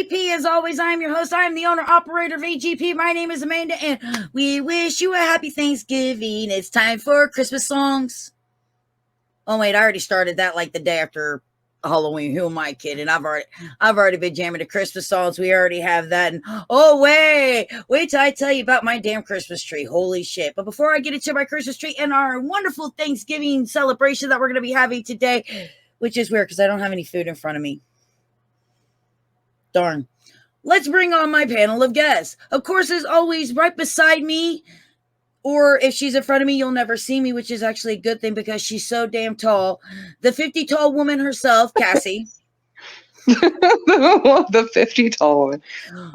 AGP. As always, I am your host. I am the owner operator of AGP. My name is Amanda, and we wish you a happy Thanksgiving. It's time for Christmas songs. Oh wait, I already started that like the day after Halloween. Who am I kidding? I've already been jamming the Christmas songs. We already have that. And oh wait till I tell you about my damn Christmas tree. Holy shit! But before I get into my Christmas tree and our wonderful Thanksgiving celebration that we're going to be having today, which is weird because I don't have any food in front of me. Darn. Let's bring on my panel of guests. Of course, as always, right beside me, or if she's in front of me, you'll never see me, which is actually a good thing because she's so damn tall. The 50 tall woman herself, Cassie. The 50 tall woman.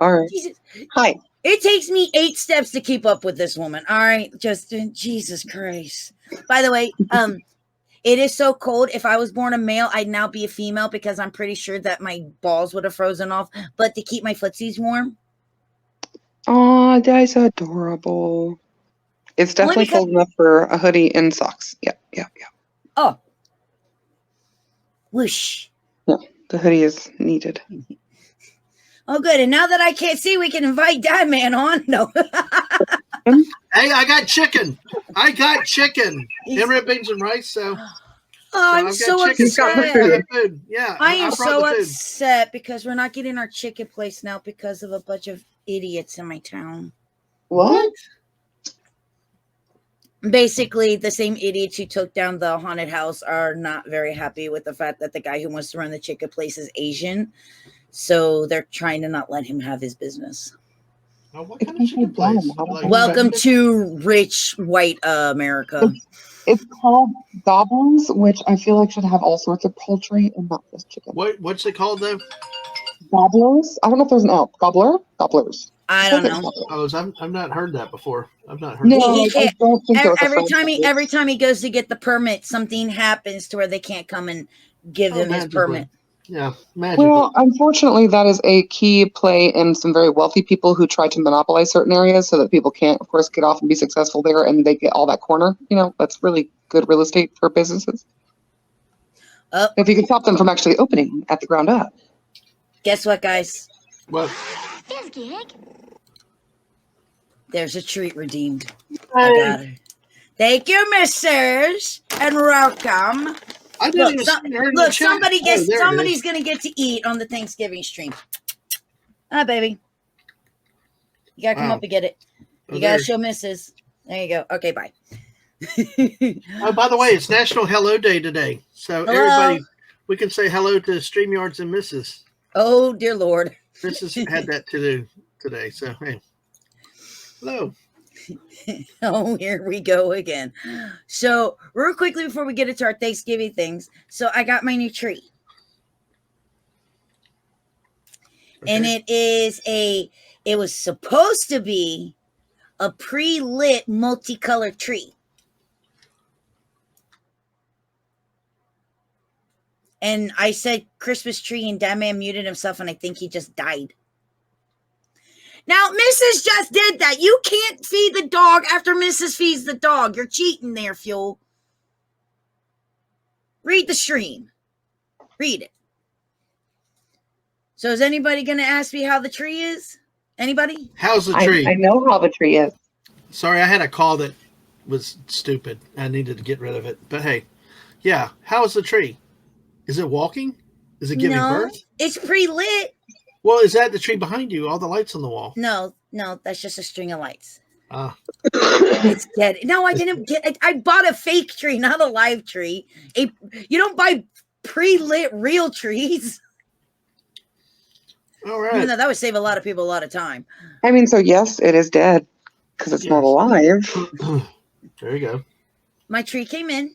All right. Jesus. Hi. It takes me 8 steps to keep up with this woman. All right, Justin. Jesus Christ. By the way, it is so cold. If I was born a male, I'd now be a female because I'm pretty sure that my balls would have frozen off. But to keep my footsies warm. Oh, that's adorable. It's definitely cold enough for a hoodie and socks. Yeah. Oh. Whoosh. Yeah, the hoodie is needed. Oh, good. And now that I can't see, we can invite Dadman on. No. Hey, I got chicken. And beans and rice. So I'm so upset. Yeah, I am so upset because we're not getting our chicken place now because of a bunch of idiots in my town. What? Basically, the same idiots who took down the haunted house are not very happy with the fact that the guy who wants to run the chicken place is Asian. So they're trying to not let him have his business. Oh, what kind of chicken place? Welcome to rich white America. It's called Gobblers, which I feel like should have all sorts of poultry and not just chicken. What's it called though? Gobblers? I don't know if there's an L. Gobblers. I don't know. Oh, I've not heard that before. I've not heard. No, that. I don't think every time he goes to get the permit, something happens to where they can't come and give him his permit. Yeah, magical. Well, unfortunately, that is a key play in some very wealthy people who try to monopolize certain areas so that people can't, of course, get off and be successful there, and they get all that corner. You know, that's really good real estate for businesses. If you can stop them from actually opening at the ground up. Guess what, guys? What? There's a treat redeemed. I got it. Thank you, misters, and welcome. Look, somebody's gonna get to eat on the Thanksgiving stream. Ah, baby. You gotta come up and get it. You gotta show Mrs. There you go. Okay, bye. Oh, by the way, it's National Hello Day today. So everybody, we can say hello to StreamYards and Mrs. Oh, dear Lord. Mrs. had that to do today. So, hey. Hello. Oh, here we go again. So, real quickly before we get into our Thanksgiving things, so I got my new tree. Okay. And it was supposed to be a pre-lit multicolored tree. And I said Christmas tree, and Dadman muted himself, and I think he just died. Now, Mrs. just did that. You can't feed the dog after Mrs. feeds the dog. You're cheating there, Fuel. Read the stream. Read it. So is anybody going to ask me how the tree is? Anybody? How's the tree? I know how the tree is. Sorry, I had a call that was stupid. I needed to get rid of it. But hey, yeah, how's the tree? Is it walking? Is it giving birth? It's pre-lit. Well, is that the tree behind you? All the lights on the wall? No, that's just a string of lights. It's dead. No, I didn't get it. I bought a fake tree, not a live tree. You don't buy pre-lit real trees. All right. Even though that would save a lot of people a lot of time. I mean, so yes, it is dead because it's not alive. There you go. My tree came in.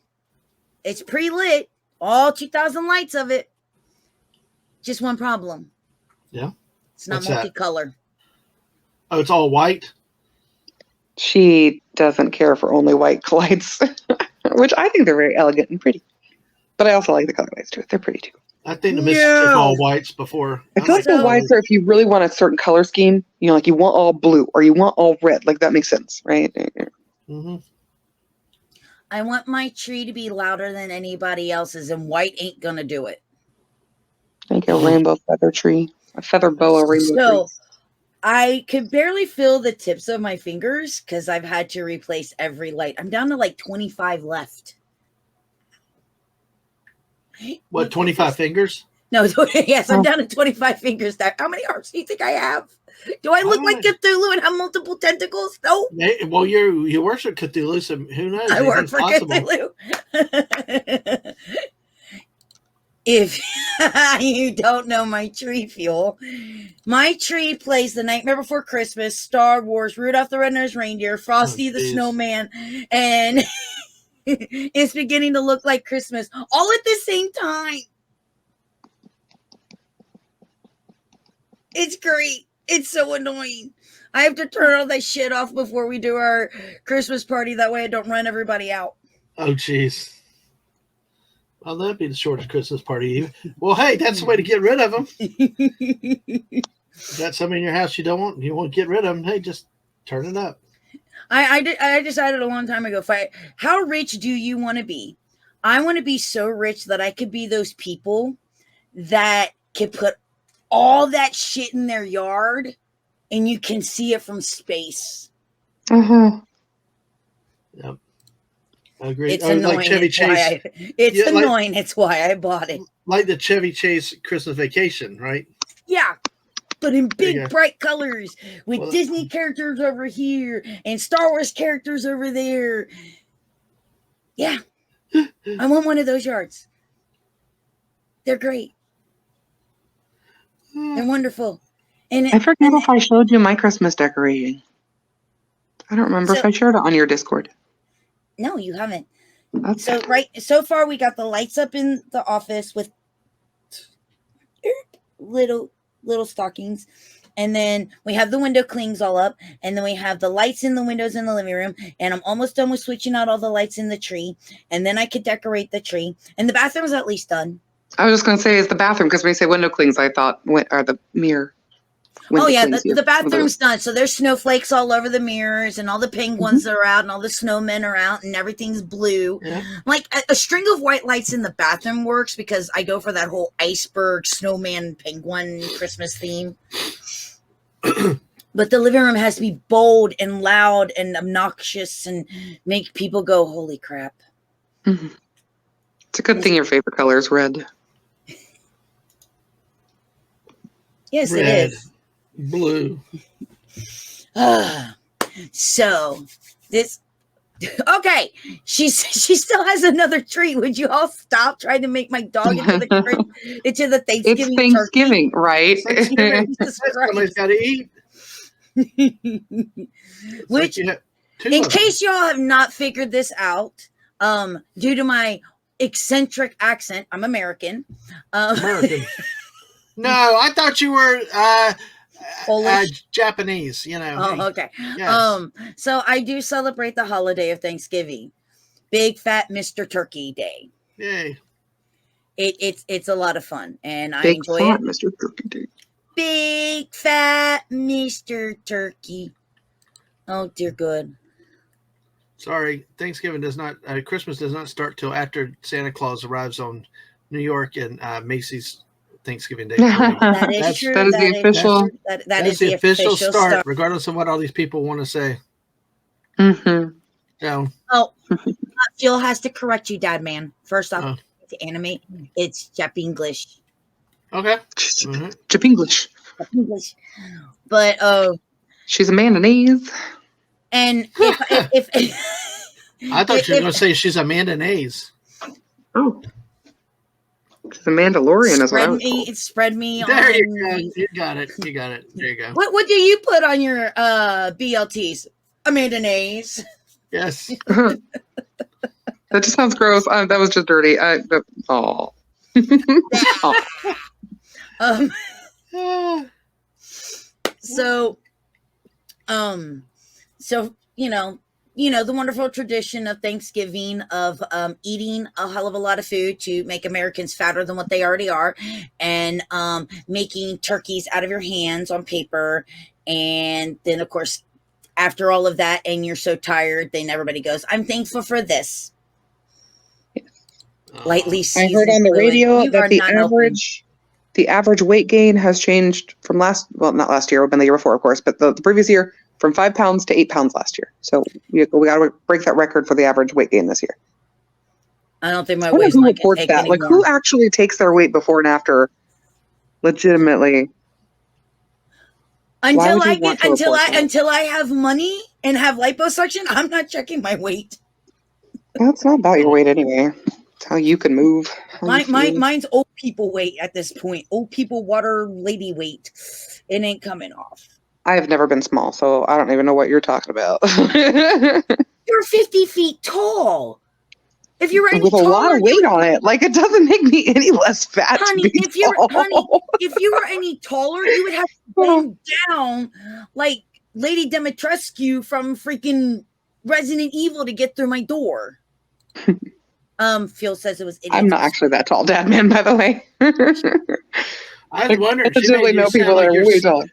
It's pre-lit. All 2,000 lights of it. Just one problem. Yeah. It's not multicolor. Oh, it's all white? She doesn't care for only white lights, which I think they're very elegant and pretty. But I also like the color lights too. They're pretty too. I think the Missus took all whites before. I feel like the whites are if you really want a certain color scheme, you know, like you want all blue or you want all red. Like that makes sense, right? Mm-hmm. I want my tree to be louder than anybody else's, and white ain't gonna do it. Like a rainbow feather tree. A feather boa rainbow So trees. I could barely feel the tips of my fingers because I've had to replace every light. I'm down to like 25 left. What, 25 fingers? No, yes, I'm down to 25 fingers. How many arms do you think I have? Do I look like Cthulhu and have multiple tentacles? No. Well, you worship Cthulhu, so who knows? I work for possible. Cthulhu. If you don't know my tree fuel, my tree plays The Nightmare Before Christmas, Star Wars, Rudolph the Red-Nosed Reindeer, Frosty the Snowman, and it's beginning to look like Christmas all at the same time. It's great. It's so annoying. I have to turn all that shit off before we do our Christmas party. That way I don't run everybody out. Oh, jeez. Well, that'd be the shortest Christmas party. Well, hey, that's the way to get rid of them. Got some in your house you want to get rid of them. Hey, just turn it up. I decided a long time ago, how rich do you want to be? I want to be so rich that I could be those people that could put all that shit in their yard and you can see it from space. Uh-huh. Yep. I agree. It's annoying. Like Chevy Chase. It's annoying. It's why I bought it. Like the Chevy Chase Christmas Vacation, right? Yeah. But in big, bright colors with Disney characters over here and Star Wars characters over there. Yeah. I want one of those yards. They're great. They're wonderful. And I forget if I showed you my Christmas decorating. I don't remember if I shared it on your Discord. No, you haven't. Okay. So far we got the lights up in the office with little stockings, and then we have the window clings all up, and then we have the lights in the windows in the living room, and I'm almost done with switching out all the lights in the tree, and then I could decorate the tree, and the bathroom's at least done. I was just going to say it's the bathroom, because when you say window clings, I thought, or the mirror. Oh, yeah, the bathroom's done. So there's snowflakes all over the mirrors, and all the penguins are out, and all the snowmen are out, and everything's blue. Yeah. Like, a string of white lights in the bathroom works, because I go for that whole iceberg, snowman, penguin Christmas theme. But the living room has to be bold and loud and obnoxious and make people go, holy crap. Mm-hmm. It's a good thing your favorite color is red. Yes, red. It is. Blue. So this okay. She still has another tree. Would you all stop trying to make my dog into the Thanksgiving? It's Thanksgiving, turkey? Right? Somebody's got to eat. Which, in case y'all have not figured this out, due to my eccentric accent, I'm American. American. No, I thought you were Japanese, Oh, okay. Yes. So I do celebrate the holiday of Thanksgiving. Big fat Mr. Turkey Day. Yay. It's a lot of fun, and I Big enjoy fat it. Mr. Turkey Day. Big fat Mr. Turkey. Oh, dear good. Sorry, Thanksgiving does not, Christmas does not start till after Santa Claus arrives on New York and Macy's Thanksgiving Day. That is true. That is the official. That is the official start, regardless of what all these people want to say. Mm-hmm. Yeah. Oh, Jill has to correct you, Dadman. First off, to animate, it's Jap English. Okay. Jap English. But she's a mayonnaise. And if I thought you were going to say she's a mayonnaise. Oh. She's a Mandalorian as well. Spread me there on. You go. You got it. There you go. What do you put on your BLTs? A mayonnaise. Yes. That just sounds gross. That was just dirty. So the wonderful tradition of Thanksgiving of eating a hell of a lot of food to make Americans fatter than what they already are, and making turkeys out of your hands on paper, and then of course after all of that, and you're so tired, then everybody goes, "I'm thankful for this." Lightly I heard on the radio that The average weight gain has changed from not last year, but the year before, of course, but the previous year from 5 pounds to 8 pounds last year. So we got to break that record for the average weight gain this year. I don't think my I wonder weight's who not going to reports take that. anymore. Like, who actually takes their weight before and after? Legitimately. Why would you want to report that? Until I have money and have liposuction, I'm not checking my weight. Well, it's not about your weight anyway. It's how you can move. Mine's old people weight at this point. Old people water lady weight. It ain't coming off. I have never been small, so I don't even know what you're talking about. You're 50 feet tall. If you were any with a taller, lot of weight on it, like it doesn't make me any less fat. honey, to be tall. if you were any taller, you would have to bend down like Lady Dimitrescu from freaking Resident Evil to get through my door. Phil says it was idiots. I'm not actually that tall, Dadman, by the way. I wonder if I she made you know sound people like that are way taller.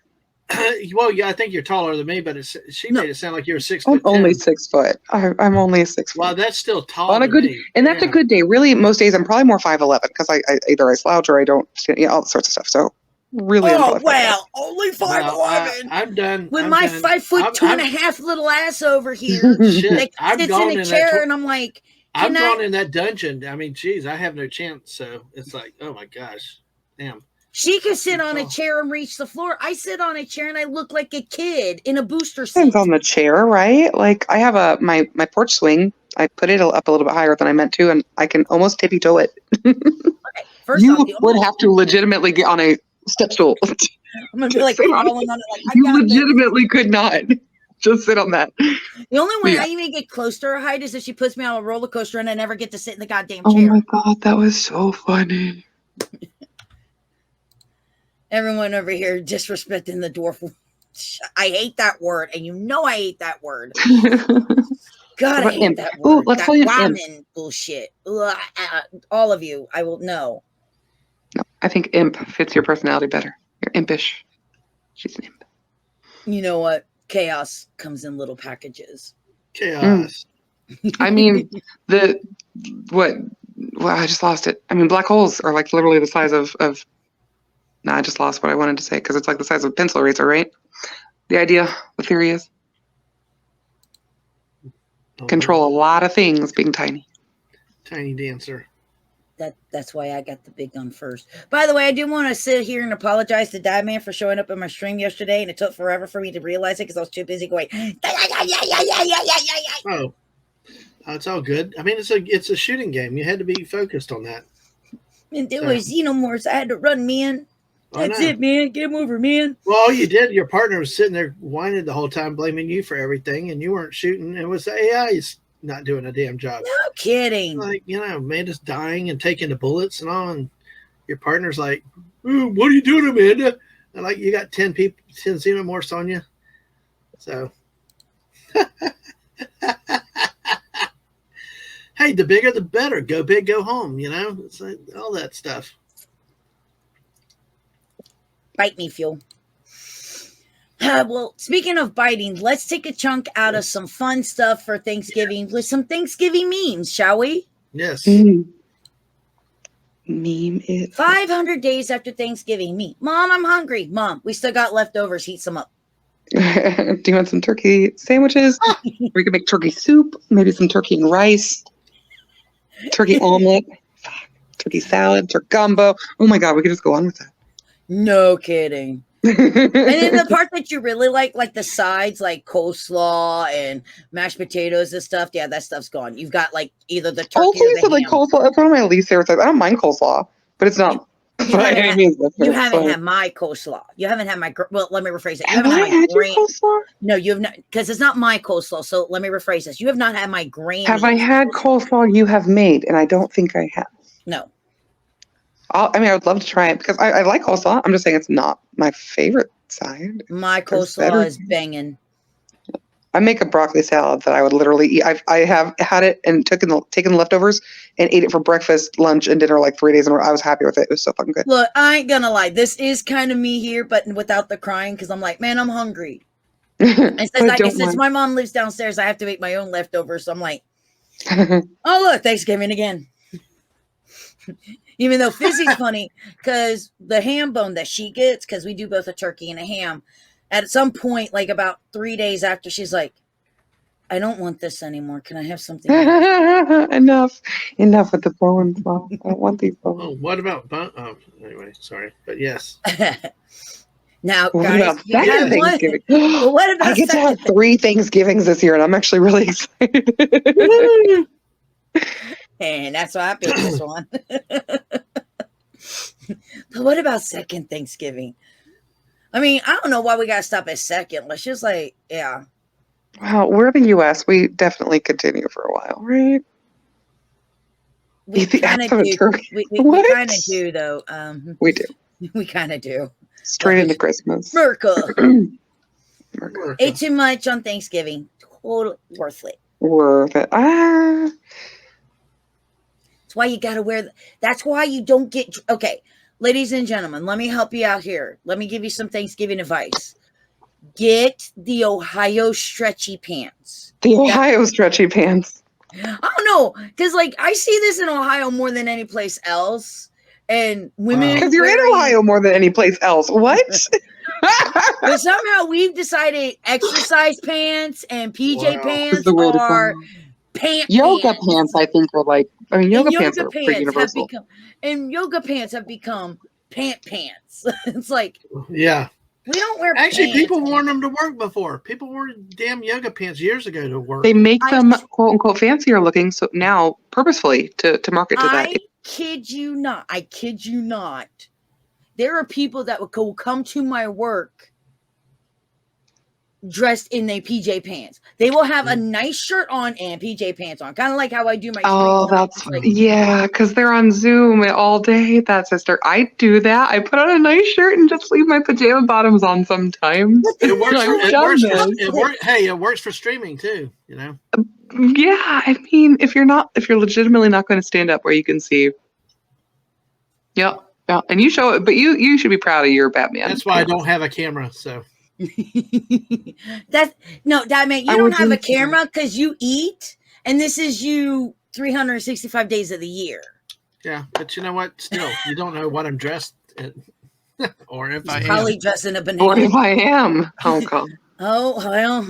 Well, yeah, I think you're taller than me, but she made it sound like you're 6 I'm foot. only 6 foot. I'm only 6 foot. Wow, that's still tall on a good, me. and that's a good day. Really, most days I'm probably more 5'11" because I either I slouch or I don't, all that sorts of stuff. So really, oh wow, only 5'11". I'm done with I'm my done. 5'2.5" little ass over here. Shit, That sits in a chair, and I'm like, I'm gone in that dungeon. I mean, geez, I have no chance. So it's like, oh my gosh, damn. She can sit on a chair and reach the floor. I sit on a chair and I look like a kid in a booster seat. Depends on the chair, right? Like I have my porch swing. I put it up a little bit higher than I meant to, and I can almost tippy toe it. Okay, first you off, would have to legitimately get on a step stool. I'm gonna be like crawling on it. Like you legitimately could not just sit on that. The only way I even get close to her height is if she puts me on a roller coaster and I never get to sit in the goddamn chair. Oh my god, that was so funny. Everyone over here disrespecting the dwarf. I hate that word, and you know I hate that word. God, I hate that word. Ooh, let's that call you woman bullshit. All of you, I will know. No, I think imp fits your personality better. You're impish. She's an imp. You know what? Chaos comes in little packages. Chaos. I mean, Well, I just lost it. I mean, black holes are like literally the size of. I just lost what I wanted to say because it's like the size of a pencil eraser, right? The theory is control a lot of things being tiny. Tiny dancer. That's why I got the big gun first. By the way, I do want to sit here and apologize to Dadman for showing up in my stream yesterday, and it took forever for me to realize it because I was too busy going. Oh, it's all good. I mean, it's a shooting game. You had to be focused on that. And there was xenomorphs. I had to run, man. That's it, man. Get him over, man. Well, all you did, your partner was sitting there whining the whole time, blaming you for everything, and you weren't shooting. It was the AI's not doing a damn job. No kidding. Like, Amanda's dying and taking the bullets and all, and your partner's like, "Ooh, what are you doing, Amanda?" And like, you got 10 xenomorphs on you. So, hey, the bigger the better. Go big, go home. It's like all that stuff. Bite me, Fuel. Well, speaking of biting, let's take a chunk out of some fun stuff for Thanksgiving with some Thanksgiving memes, shall we? Yes. Meme it. 500 days after Thanksgiving. Me. Mom, I'm hungry. Mom, we still got leftovers. Heat some up. Do you want some turkey sandwiches? We could make turkey soup, maybe some turkey and rice, turkey omelet, turkey salad, turkey gumbo. Oh my God, we could just go on with that. No kidding. And then the part that you really like the sides, like coleslaw and mashed potatoes and stuff, yeah, that stuff's gone. You've got like either the turkey or the ham. Like coleslaw. That's one of my least favorite things. I don't mind coleslaw, but it's not. You haven't had my coleslaw. You haven't had my. Well, let me rephrase it. You haven't had my grain. Coleslaw? No, you have not, because it's not my coleslaw. So let me rephrase this. You have not had my grain. Have I had coleslaw you have made? And I don't think I have. No. I would love to try it because I like coleslaw. I'm just saying it's not my favorite side. My coleslaw is banging. I make a broccoli salad that I would literally eat. I have had it and taken the leftovers and ate it for breakfast, lunch, and dinner like 3 days in a row. I was happy with it. It was so fucking good. Look, I ain't gonna lie. This is kind of me here, but without the crying, because I'm like, man, I'm hungry. And since my mom lives downstairs, I have to make my own leftovers. So I'm like, oh, look, Thanksgiving again. Even though Fizzy's funny, because the ham bone that she gets, because we do both a turkey and a ham, at some point, like about 3 days after, she's like, I don't want this anymore. Can I have something else? Enough with the bones, Mom. I don't want these bones. Oh, what about anyway, sorry. But yes. Now, What guys, about second Thanksgiving? Well, what about I get to have 3 Thanksgivings this year, and I'm actually really excited. And that's why I picked this one. But what about second Thanksgiving? I mean, I don't know why we got to stop at second. Let's just yeah. Well, we're the U.S. We definitely continue for a while, right? We kind of do. We kind of do, though. We do. We kind of do. Straight into Christmas. Merca. Ate too much on Thanksgiving. Totally worth it. Worth it. That's why you got to wear. That's why you don't get. Okay, ladies and gentlemen, let me help you out here. Let me give you some Thanksgiving advice. Get the Ohio stretchy pants. The Ohio stretchy pants. I don't know, because I see this in Ohio more than any place else, and women. Because you're in Ohio more than any place else. What? But somehow we've decided exercise pants and PJ pants are yoga pants. I think are yoga pants are pretty universal. Yoga pants have become pants. It's yeah. We don't wear Actually, pants. people wore them to work before. People wore damn yoga pants years ago to work. They make them quote unquote fancier looking, so now purposefully to market to that. I kid you not. There are people that will come to my work dressed in their PJ pants. They will have a nice shirt on and PJ pants on, kind of like how I do my. Oh, that's because they're on Zoom all day. That's sister. I do that. I put on a nice shirt and just leave my pajama bottoms on sometimes. It works for streaming too. You know. Yeah, I mean, if you're legitimately not going to stand up where you can see. Yep. Yeah, and you show it, but you should be proud of your Batman. That's why I don't have a camera. So. Dadman, you don't have a camera because you eat, and this is you 365 days of the year. Yeah, but you know what? Still, you don't know what I'm dressed in, or if I am. Probably dressed in a banana. Or if I am. Oh God. Oh well,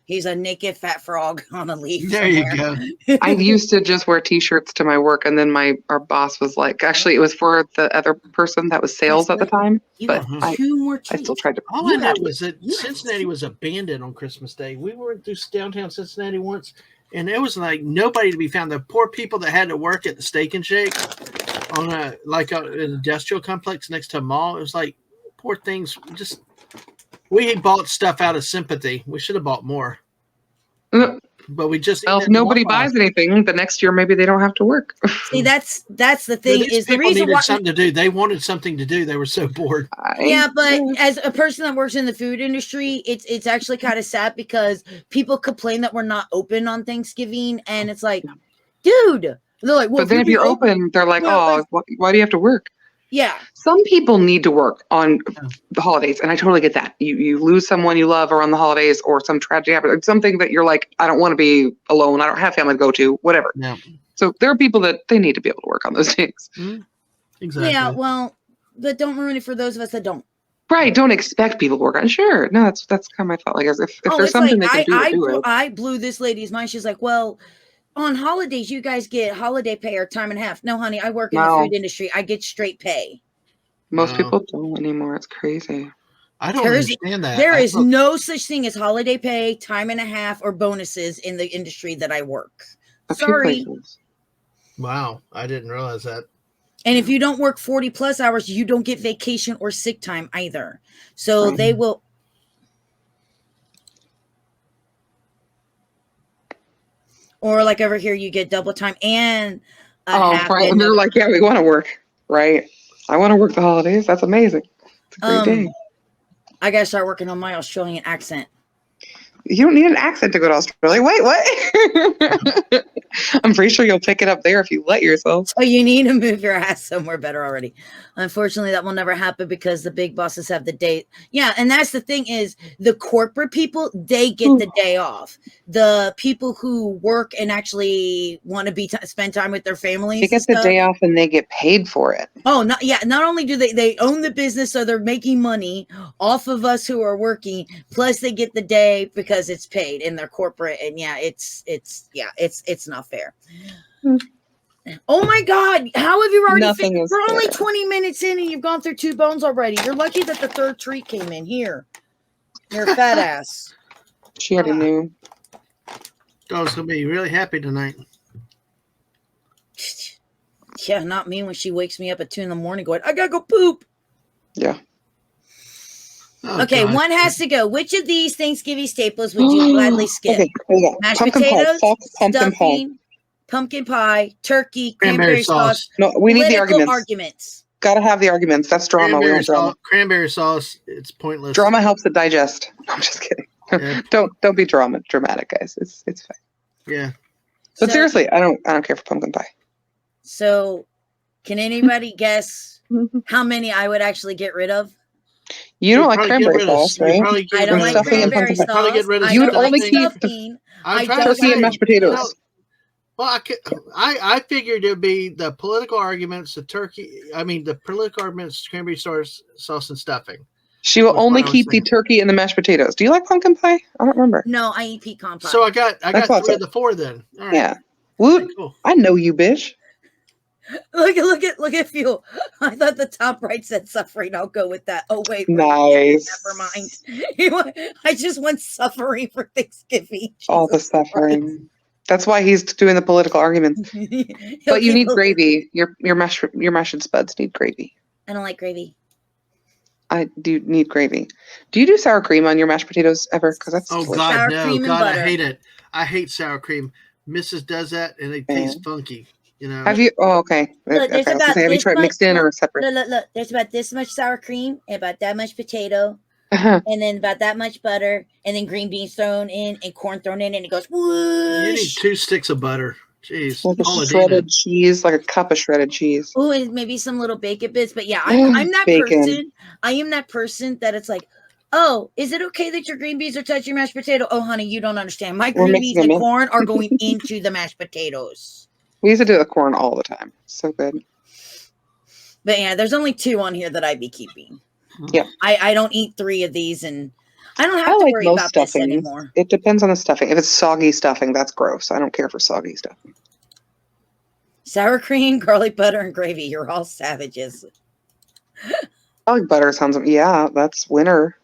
he's a naked fat frog on a leaf. There somewhere. You go. I used to just wear T-shirts to my work, and then our boss was like, actually, it was for the other person that was sales at the time. But I still tried to. All I know was that Cincinnati was abandoned on Christmas Day. We went through downtown Cincinnati once, and there was nobody to be found. The poor people that had to work at the Steak and Shake on an industrial complex next to a mall. It was poor things. Just we bought stuff out of sympathy. We should have bought more. But we just if nobody buys anything, the next year maybe they don't have to work. See, that's the thing. Is the reason needed something to do. They wanted something to do. They were so bored. But as a person that works in the food industry, it's actually kind of sad because people complain that we're not open on Thanksgiving, and it's like, dude, they're like, well, but then if you're open, they're like, why do you have to work? Yeah. Some people need to work on the holidays, and I totally get that. You lose someone you love around the holidays, or some tragedy happens, something that you're like, I don't want to be alone. I don't have family to go to, whatever. Yeah. So there are people that they need to be able to work on those days. Mm-hmm. Exactly. Yeah, well, but don't ruin it for those of us that don't. Right. Don't expect people to work on. Sure. No, that's kind of my thought. Like, if there's something they can do. I blew this lady's mind. She's like, well, on holidays, you guys get holiday pay or time and a half. No, honey, I work in the food industry. I get straight pay. Most people don't anymore. It's crazy. I don't understand that. There is no such thing as holiday pay, time and a half, or bonuses in the industry that I work. Sorry. Wow. I didn't realize that. And if you don't work 40 plus hours, you don't get vacation or sick time either. So they will. Or like over here, you get double time and. Right. And they're like, yeah, we want to work. Right. I want to work the holidays. That's amazing. It's a great day. I got to start working on my Australian accent. You don't need an accent to go to Australia. Wait, what? I'm pretty sure you'll pick it up there if you let yourself. So you need to move your ass somewhere better already. Unfortunately, that will never happen because the big bosses have the day. Yeah, and that's the thing is the corporate people, they get the day off. The people who work and actually want to spend time with their families. They get the day off and they get paid for it. Oh, not only do they own the business, so they're making money off of us who are working, plus they get the day because it's paid in their corporate. And yeah, it's not fair. Oh my God, how have you already finished? We're only 20 minutes in and you've gone through 2 bones already. You're lucky that the 3rd treat came in here. You're a fat ass. She already knew. Dog's gonna be really happy tonight. Yeah, not me when she wakes me up at 2 in the morning going, I gotta go poop. Yeah. Oh, Okay, God. one has to go. Which of these Thanksgiving staples would you gladly skip? Okay, Mashed pumpkin potatoes, pie, pumpkin stuffing, pumpkin pie, turkey, cranberry sauce. No, we need the Political arguments. Gotta have the arguments. That's drama. We want drama. Cranberry sauce. It's pointless. Drama helps it digest. No, I'm just kidding. Yeah. Don't be dramatic, guys. It's fine. Yeah. But seriously, I don't care for pumpkin pie. So, can anybody guess how many I would actually get rid of? You don't like cranberry sauce, right? I don't like cranberry sauce. You would only keep stuffing. turkey and mashed potatoes. Well, I figured it would be the political arguments, the political arguments, cranberry sauce and stuffing. She will only keep the turkey and the mashed potatoes. Do you like pumpkin pie? I don't remember. No, I eat pecan pie. So I got 3 of the 4 then. All right. Yeah. Woot. Cool. I know you, bitch. Look at fuel. I thought the top right said suffering. I'll go with that. Oh wait, nice. Never mind. I just want suffering for Thanksgiving. All the suffering. Christ. That's why he's doing the political arguments. But you need gravy. Your mashed spuds need gravy. I don't like gravy. I do need gravy. Do you do sour cream on your mashed potatoes ever? Because that's God, sour no, cream God, and butter. I hate it. I hate sour cream. Mrs. does that, and they taste funky. You know. Have you? Oh, okay. Look, okay. Have you tried mixed in or separate? Look. There's about this much sour cream, and about that much potato, and then about that much butter, and then green beans thrown in, and corn thrown in, and it goes whoosh. You need 2 sticks of butter. Jeez, like a shredded cheese, like a cup of shredded cheese. Oh, and maybe some little bacon bits. But yeah, I'm that person. I am that person that it's like, oh, is it okay that your green beans are touching your mashed potato? Oh, honey, you don't understand. My green beans and corn are going into the mashed potatoes. We used to do the corn all the time. So good. But yeah, there's only 2 on here that I'd be keeping. Yeah. I don't eat 3 of these, and I don't have to worry about this anymore. It depends on the stuffing. If it's soggy stuffing, that's gross. I don't care for soggy stuffing. Sour cream, garlic butter, and gravy. You're all savages. Garlic butter sounds... Yeah, that's winter.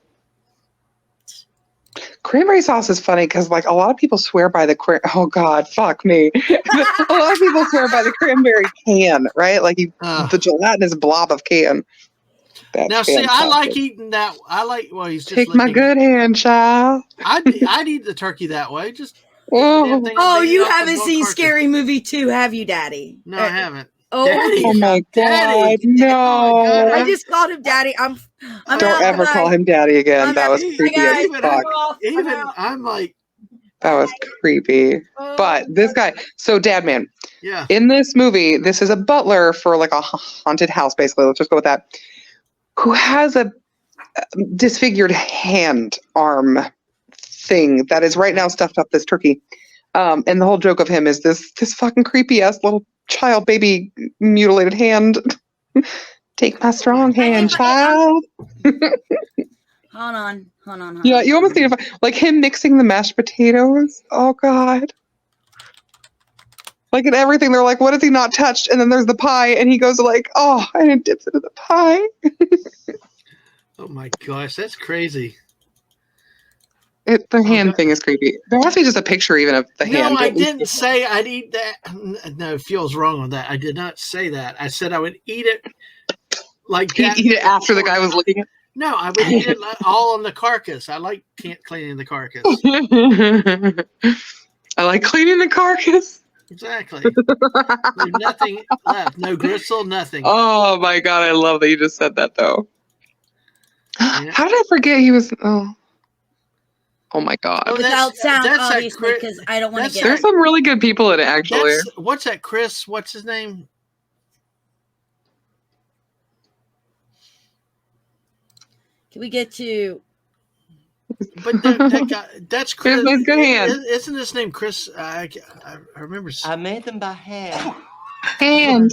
Cranberry sauce is funny because, like, a lot of people swear by the oh God, fuck me. A lot of people swear by the cranberry can, right? Like the gelatinous blob of can. That's now, fantastic. see, I like eating that. He's just take my good hand, child. I'd eat the turkey that way. Just oh, you haven't seen Scary Movie 2, have you, Daddy? No, I haven't. Oh, oh my God, Daddy. no! Oh God. I just called him Daddy. I'm don't ever call him Daddy again. That was creepy as fuck. I'm like, that was creepy. But this guy, so Dadman. Yeah. In this movie, this is a butler for like a haunted house, basically. Let's just go with that. Who has a disfigured arm thing that is right now stuffed up this turkey. And the whole joke of him is this fucking creepy ass little child baby mutilated hand. Take my strong hand, child. Hold on. Yeah, you almost need to like him mixing the mashed potatoes. Oh God. Like in everything, they're like, what has he not touched? And then there's the pie, and he goes like, oh, and it dips into the pie. Oh my gosh, that's crazy. The hand thing is creepy. There has to be just a picture even of the hand. No, I didn't say I'd eat that. No, Fuel's wrong on that. I did not say that. I said I would eat it like that. Eat it after the guy was licking it? No, I would eat it all on the carcass. I like cleaning the carcass. I like cleaning the carcass. Exactly. There's nothing left. No gristle, nothing. Oh my God, I love that you just said that though. Yeah. How did I forget he was... Oh Oh my God. Oh, Without sound, that's that obviously, Chris- because I don't want to that's get. There's some really good people in it, actually. What's that, Chris? What's his name? Can we get to? But that guy, that's Chris. Here's good hand. Isn't his name Chris? I remember. I made them by hand. Hand.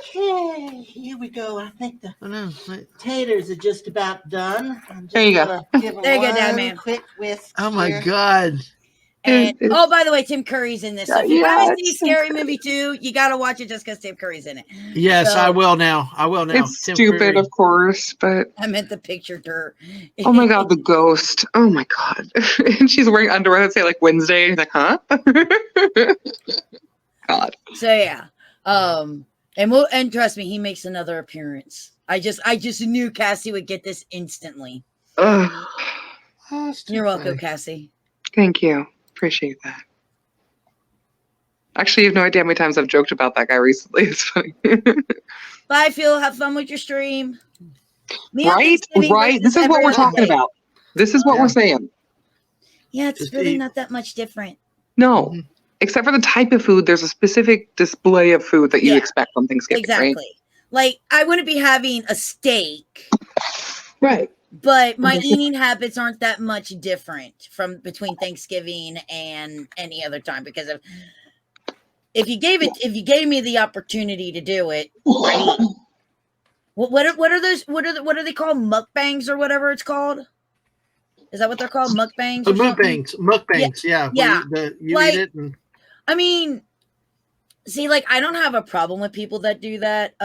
Okay, here we go. I think the I know. taters are just about done. I'm just There you go. gonna give them There you go, one Dadman. quick whisk. Oh my here. God. And It's- oh, by the way, Tim Curry's in this. So if you Yeah, haven't seen it's Scary Movie 2, you gotta watch it just because Tim Curry's in it. Yes, So- I will now. It's Tim stupid, Curry. of course, but I meant the picture dirt. oh my God, the ghost. Oh my God. And she's wearing underwear that say like Wednesday. You're like, huh? God. So yeah. And trust me, he makes another appearance. I just knew Cassie would get this instantly. Ugh. Oh, it's too You're welcome, funny. Cassie. Thank you. Appreciate that. Actually, you have no idea how many times I've joked about that guy recently. It's funny. Bye, Phil. Have fun with your stream. Me on Right? Thanksgiving Right? This versus is what every we're other talking day. about. This is what Yeah. we're saying. Yeah, it's Just really eat. not that much different. No. Mhm. Except for the type of food, there's a specific display of food that you Yeah. expect from Thanksgiving, Exactly. Like, I wouldn't be having a steak, right? but my Mhm. eating habits aren't that much different from between Thanksgiving and any other time because of if you gave me the opportunity to do it, I'd eat. What are those? What are they called? Mukbangs or whatever it's called? Is that what they're called? Mukbangs? Oh, Or something? mukbangs, yeah. Yeah. You Like- eat it and I mean, see, like I don't have a problem with people that do that. I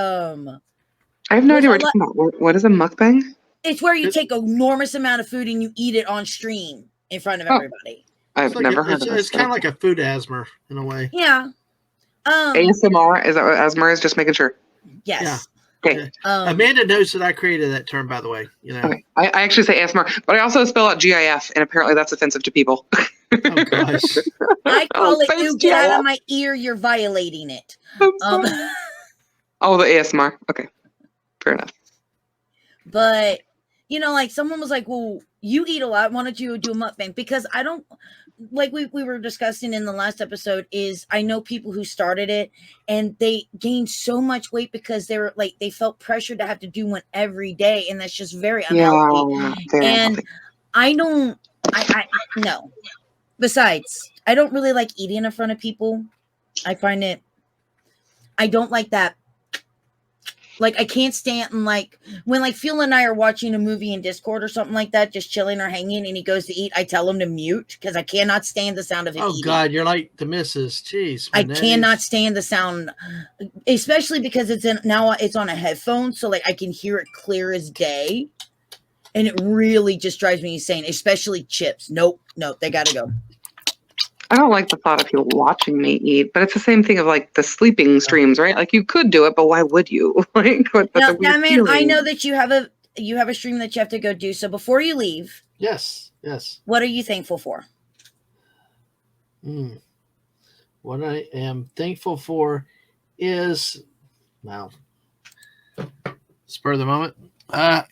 have no There's idea a what you're talking about. What is a mukbang? It's where you It- take an enormous amount of food and you eat it on stream in front of Oh. everybody. I've it's like never heard it's, of this. it's kind of like a food asthma in a way. Yeah. ASMR. Is that what ASMR is? Just making sure. Yes. Okay. Amanda knows that I created that term, by the way. You know. Okay. I actually say ASMR, but I also spell out GIF, and apparently that's offensive to people. Oh gosh. I call it, thanks, "Ew, get out GIF. of my ear! You're violating it." I'm sorry. Oh, the ASMR. Okay. Fair enough. But you know, like someone was like, "Well, you eat a lot. Why don't you do a mukbang?" Because I don't like we were discussing in the last episode. Is I know people who started it and they gained so much weight because they were like they felt pressured to have to do one every day, and that's just very unhealthy. Yeah. Very And unhealthy. I don't. I no. Besides, I don't really like eating in front of people. I find it. I don't like that. Like I can't stand and like when like Phil and I are watching a movie in Discord or something like that, just chilling or hanging, and he goes to eat. I tell him to mute because I cannot stand the sound of him Oh eating. God, you're like the missus. Jeez. I man, that cannot is- stand the sound, especially because it's on a headphone, so like I can hear it clear as day, and it really just drives me insane. Especially chips. Nope, they gotta go. I don't like the thought of people watching me eat, but it's the same thing of like the sleeping streams, right? Like you could do it, but why would you? Like, that's Now, a weird Dadman, I feeling. know that you have a stream that you have to go do. So before you leave, Yes. what are you thankful for? What I am thankful for is, well, spur of the moment. Are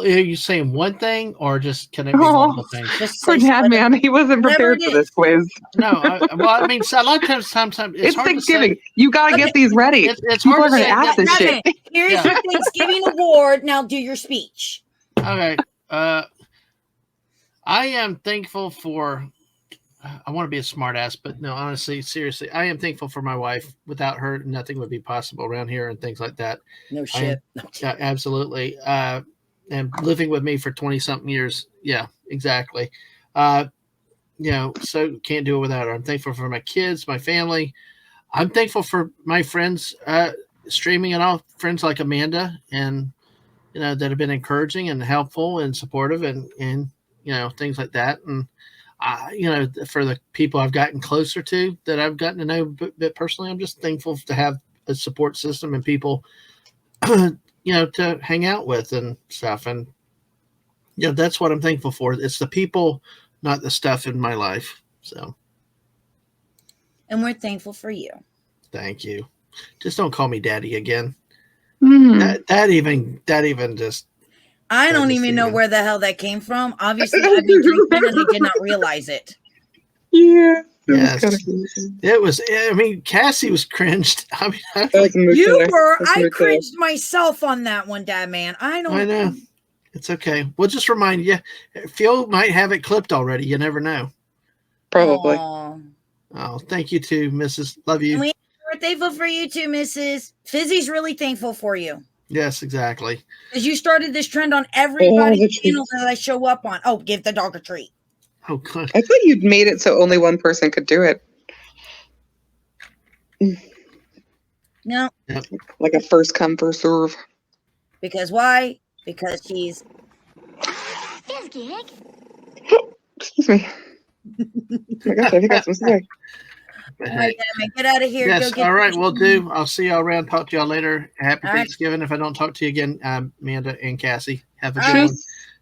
you saying one thing or just can it be multiple things? Just Poor say dad, whatever- man. He wasn't whatever prepared it for this is. quiz. No, I mean, so a lot of times, sometimes It's hard Thanksgiving. to say. You got to Okay. get these ready. It's People hard are to going to say. ask this shit. Dadman, here's Yeah. your Thanksgiving award. Now do your speech. Okay. I am thankful for. I want to be a smart ass, but no, honestly, seriously, I am thankful for my wife. Without her, nothing would be possible around here and things like that. No I shit. Yeah, absolutely. And living with me for 20 something years. Yeah, exactly. So can't do it without her. I'm thankful for my kids, my family. I'm thankful for my friends, streaming and all friends like Amanda and, that have been encouraging and helpful and supportive and things like that. And, for the people I've gotten closer to that I've gotten to know a bit personally, I'm just thankful to have a support system and people, to hang out with and stuff. And, that's what I'm thankful for. It's the people, not the stuff in my life. So And we're thankful for you. thank you. Just don't call me daddy again. Mm. That even just, I Glad don't to even see know you. where the hell that came from. Obviously, I've been drinking and I did not realize it. Yeah. It was Yes. kind of crazy. It was. I mean, Cassie was cringed. I mean, I was That like, was a mood You killer. were. That's a I mood killer. cringed myself on that one, Dadman. I don't. I know. It's okay. We'll just remind you. Phil might have it clipped already. You never know. Probably. Aw. Oh, thank you too, Mrs. Love you. We're thankful for you too, Mrs. Fizzy's really thankful for you. Yes, exactly. Because you started this trend on everybody's the channel treats. that I show up on. Oh, give the dog a treat. Oh, good. I thought you'd made it so only one person could do it. No, Like a first come, first serve. because why? Because she's. Excuse me. Oh my gosh, I think I got some swag. But All right, hey. Dadman, get out of here. Yes. Go get All right. the- We'll do. I'll see y'all around. Talk to y'all later. Happy All right. Thanksgiving. If I don't talk to you again, Amanda and Cassie, have a All good right. one.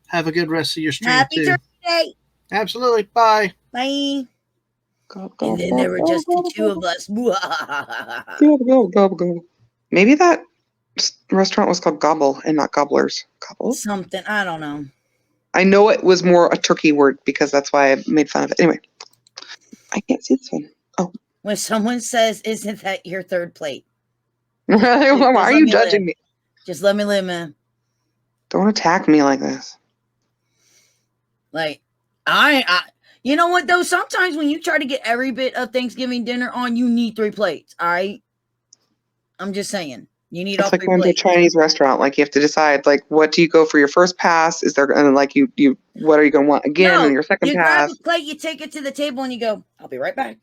Have a good rest of your stream Happy too. Thursday. Absolutely. Bye. Bye. Gobble, And gobble, then there were gobble, just the gobble, two of gobble, us. gobble, gobble, gobble, gobble. Maybe that restaurant was called Gobble and not Gobblers. Gobble? Something. I don't know. I know it was more a turkey word because that's why I made fun of it. Anyway, I can't see this one. Oh. When someone says, "Isn't that your third plate?" Why are let you me judging live. me? Just let me live, man. Don't attack me like this. Like, you know what though? Sometimes when you try to get every bit of Thanksgiving dinner on, you need 3 plates. All right. I'm just saying, you need all It's like 3 going to a plates. Chinese restaurant. Like you have to decide, like, what do you go for your first pass? Is there, and like you, what are you going to want again in your second you pass? grab a plate, you take it to the table, and you go, "I'll be right back."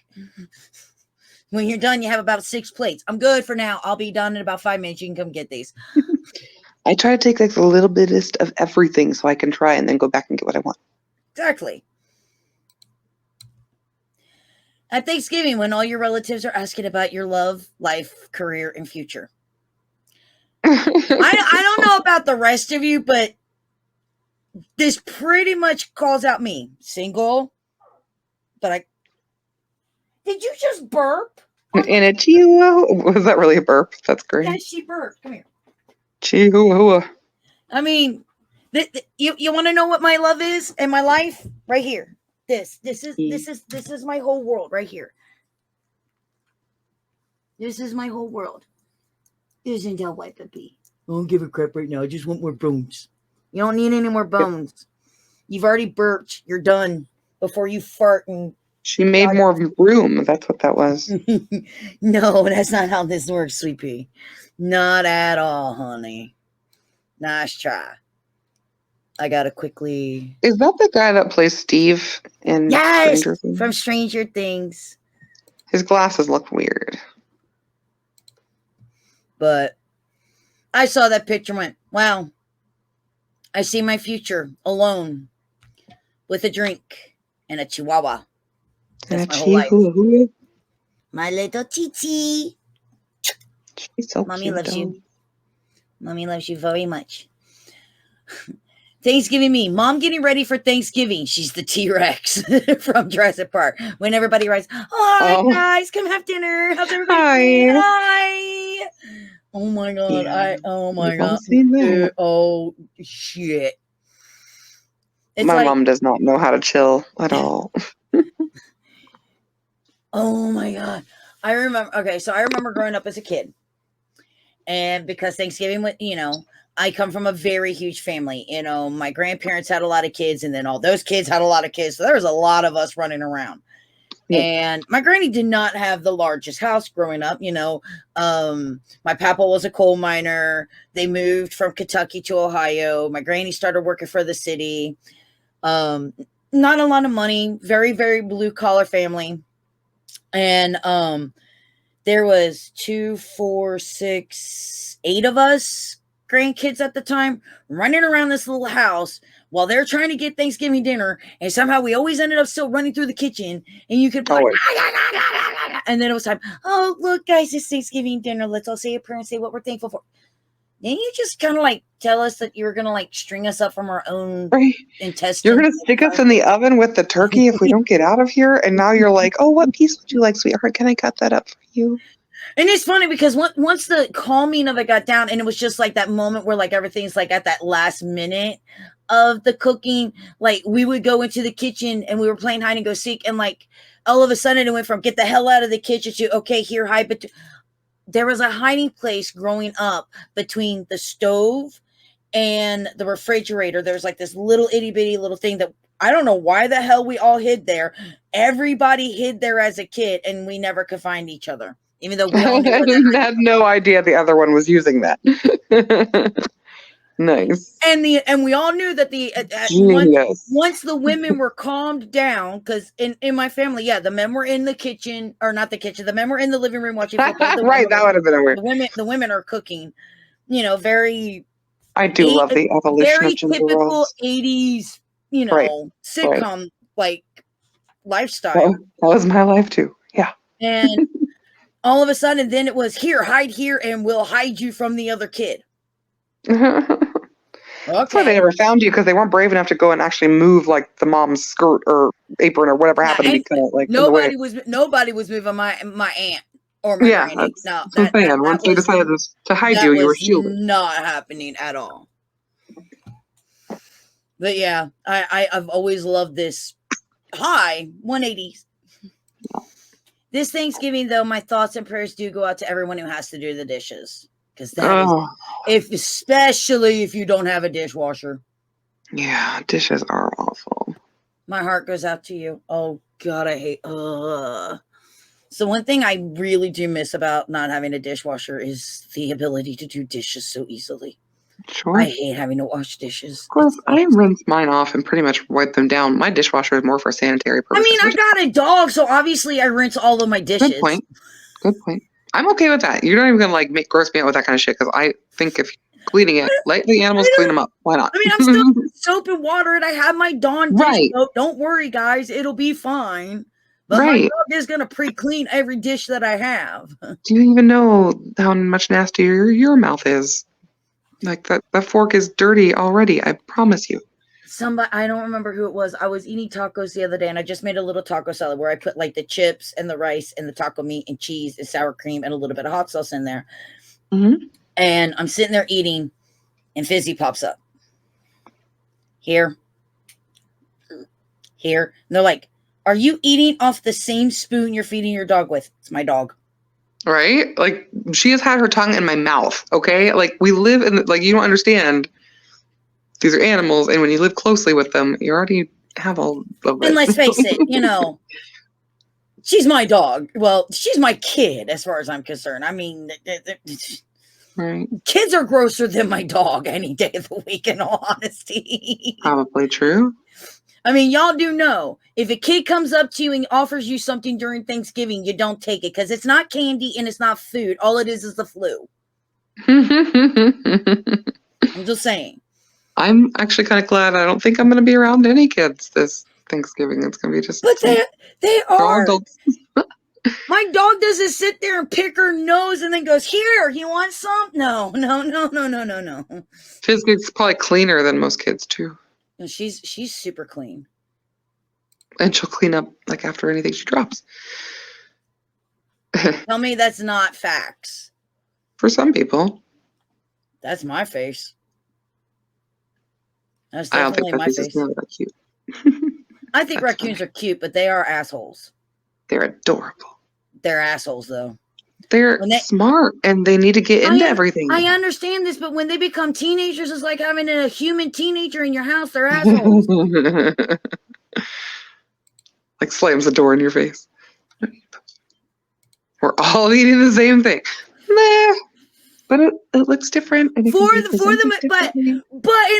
When you're done, you have about 6 plates. I'm good for now. I'll be done in about 5 minutes. You can come get these. I try to take like the little bitest of everything so I can try and then go back and get what I want. Exactly. At Thanksgiving, when all your relatives are asking about your love, life, career, and future. I don't know about the rest of you, but this pretty much calls out me. Single, but did you just burp? In a chihuahua. Was that really a burp? That's great. Yes, she burped. Come here. Chihuahua. I mean, you want to know what my love is and my life? Right here. This is my whole world right here. This is my whole world. Isn't that white puppy? I don't give a crap right now. I just want more bones. You don't need any more bones. You've already burped. You're done before you fart and. She made more room. That's what that was. No, that's not how this works, Sweet Pea. Not at all, honey. Nice try. I gotta quickly. Is that the guy that plays Steve in Stranger Things? From Stranger Things. His glasses look weird. But I saw that picture and went, wow. I see my future alone with a drink and a chihuahua. That's my whole life. My little Titi. She's so Mommy cute, loves though. you. Mommy loves you very much. Thanksgiving me. Mom getting ready for Thanksgiving. She's the T-Rex from Jurassic Park. When everybody writes, "Oh, hi, guys. Come have dinner. How's everybody doing? Hi." Oh, my God. Yeah. Oh, my We've all God. seen that. Oh, shit. It's My like, mom does not know how to chill at all. oh, my God. I remember growing up as a kid. And because Thanksgiving, I come from a very huge family. My grandparents had a lot of kids, and then all those kids had a lot of kids. So there was a lot of us running around. Yeah. And my granny did not have the largest house growing up. My papa was a coal miner. They moved from Kentucky to Ohio. My granny started working for the city. Not a lot of money, very, very blue collar family. And there was 2, 4, 6, 8 of us grandkids at the time running around this little house while they're trying to get Thanksgiving dinner, and somehow we always ended up still running through the kitchen, and you could be like, and then it was time, oh, look, guys, it's Thanksgiving dinner. Let's all say a prayer and say what we're thankful for. Then you just kind of like tell us that you were going to like string us up from our own intestines. You're going to stick us in the oven with the turkey if we don't get out of here. And now you're like, oh, what piece would you like, sweetheart? Can I cut that up for you? And it's funny because once the calming of it got down, and it was just like that moment where like everything's like at that last minute of the cooking, like we would go into the kitchen and we were playing hide and go seek, and like all of a sudden it went from get the hell out of the kitchen to okay, here hide, but there was a hiding place growing up between the stove and the refrigerator. There was like this little itty bitty little thing that I don't know why the hell we all hid there. Everybody hid there as a kid, and we never could find each other, even though we all knew where that I had no idea the other one was using that. Nice. and we all knew that Genius. once the women were calmed down, because in my family, yeah, the men were in the kitchen, or not the kitchen, the men were in the living room watching football. Right, that would have been weird. The women are cooking, very I do love the evolution very of gender typical roles. 80s, Right, sitcom like lifestyle. That was my life too. Yeah. And all of a sudden, then it was here, hide here, and we'll hide you from the other kid. That's why they never found you, because they weren't brave enough to go and actually move like the mom's skirt or apron or whatever happened to be cut. Like nobody was moving my aunt or my granny. No, once they decided to hide you, you were shielded. Not happening at all. But yeah, I've always loved this. Hi, 180s. This Thanksgiving, though, my thoughts and prayers do go out to everyone who has to do the dishes. Because especially if you don't have a dishwasher. Yeah, dishes are awful. My heart goes out to you. Oh God, I hate. So one thing I really do miss about not having a dishwasher is the ability to do dishes so easily. Sure. I hate having to wash dishes. Of course, I rinse mine off and pretty much wipe them down. My dishwasher is more for sanitary purposes. I mean, I got a dog, so obviously I rinse all of my dishes. Good point. I'm okay with that. You're not even gonna like gross me out with that kind of shit, because I think if cleaning it, let the animals clean them up. Why not? I mean, I'm still soap and water, and I have my Dawn dish soap. Don't worry, guys, it'll be fine. But my dog is gonna pre-clean every dish that I have. Do you even know how much nastier your mouth is? Like that fork is dirty already. I promise you. I don't remember who it was. I was eating tacos the other day, and I just made a little taco salad where I put like the chips and the rice and the taco meat and cheese and sour cream and a little bit of hot sauce in there. Mm-hmm. And I'm sitting there eating, and Fizzy pops up. Here. And they're like, "Are you eating off the same spoon you're feeding your dog with?" It's my dog. Right? Like, she has had her tongue in my mouth, okay? Like, we live in, like, you don't understand. These are animals, and when you live closely with them, you already have all of it. And let's face it, she's my dog. Well, she's my kid, as far as I'm concerned. I mean, right. Kids are grosser than my dog any day of the week, in all honesty. Probably true. I mean, y'all do know, if a kid comes up to you and offers you something during Thanksgiving, you don't take it, because it's not candy and it's not food. All it is the flu. I'm just saying. I'm actually kind of glad I don't think I'm going to be around any kids this Thanksgiving. It's going to be just... But they are. Adults. My dog doesn't sit there and pick her nose and then goes, "Here, you want some?" No. Fizz gets probably cleaner than most kids, too. No, she's super clean. And she'll clean up, like, after anything she drops. Tell me that's not facts. For some people. That's my face. That's I don't definitely think my that face. is really that cute. I think raccoons are cute, but they are assholes. They're adorable. They're assholes, though. They're smart, and they need to get into everything. I understand this, but when they become teenagers, it's like having a human teenager in your house. They're assholes. Like slams the door in your face. We're all eating the same thing. Nah. But it looks different. And for them, but in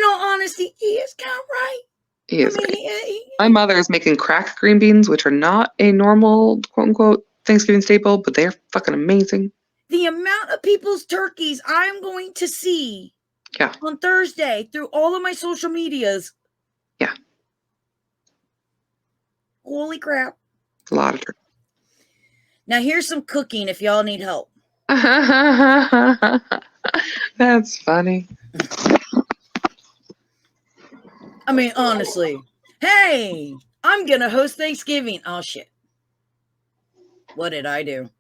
all honesty, he is kind of right. He is right. My mother is making cracked green beans, which are not a normal, quote unquote, Thanksgiving staple, but they're fucking amazing. The amount of people's turkeys I'm going to see on Thursday through all of my social medias. Yeah. Holy crap. A lot of turkey. Now here's some cooking if y'all need help. That's funny. I mean, honestly. Hey, I'm going to host Thanksgiving. Oh, shit. What did I do?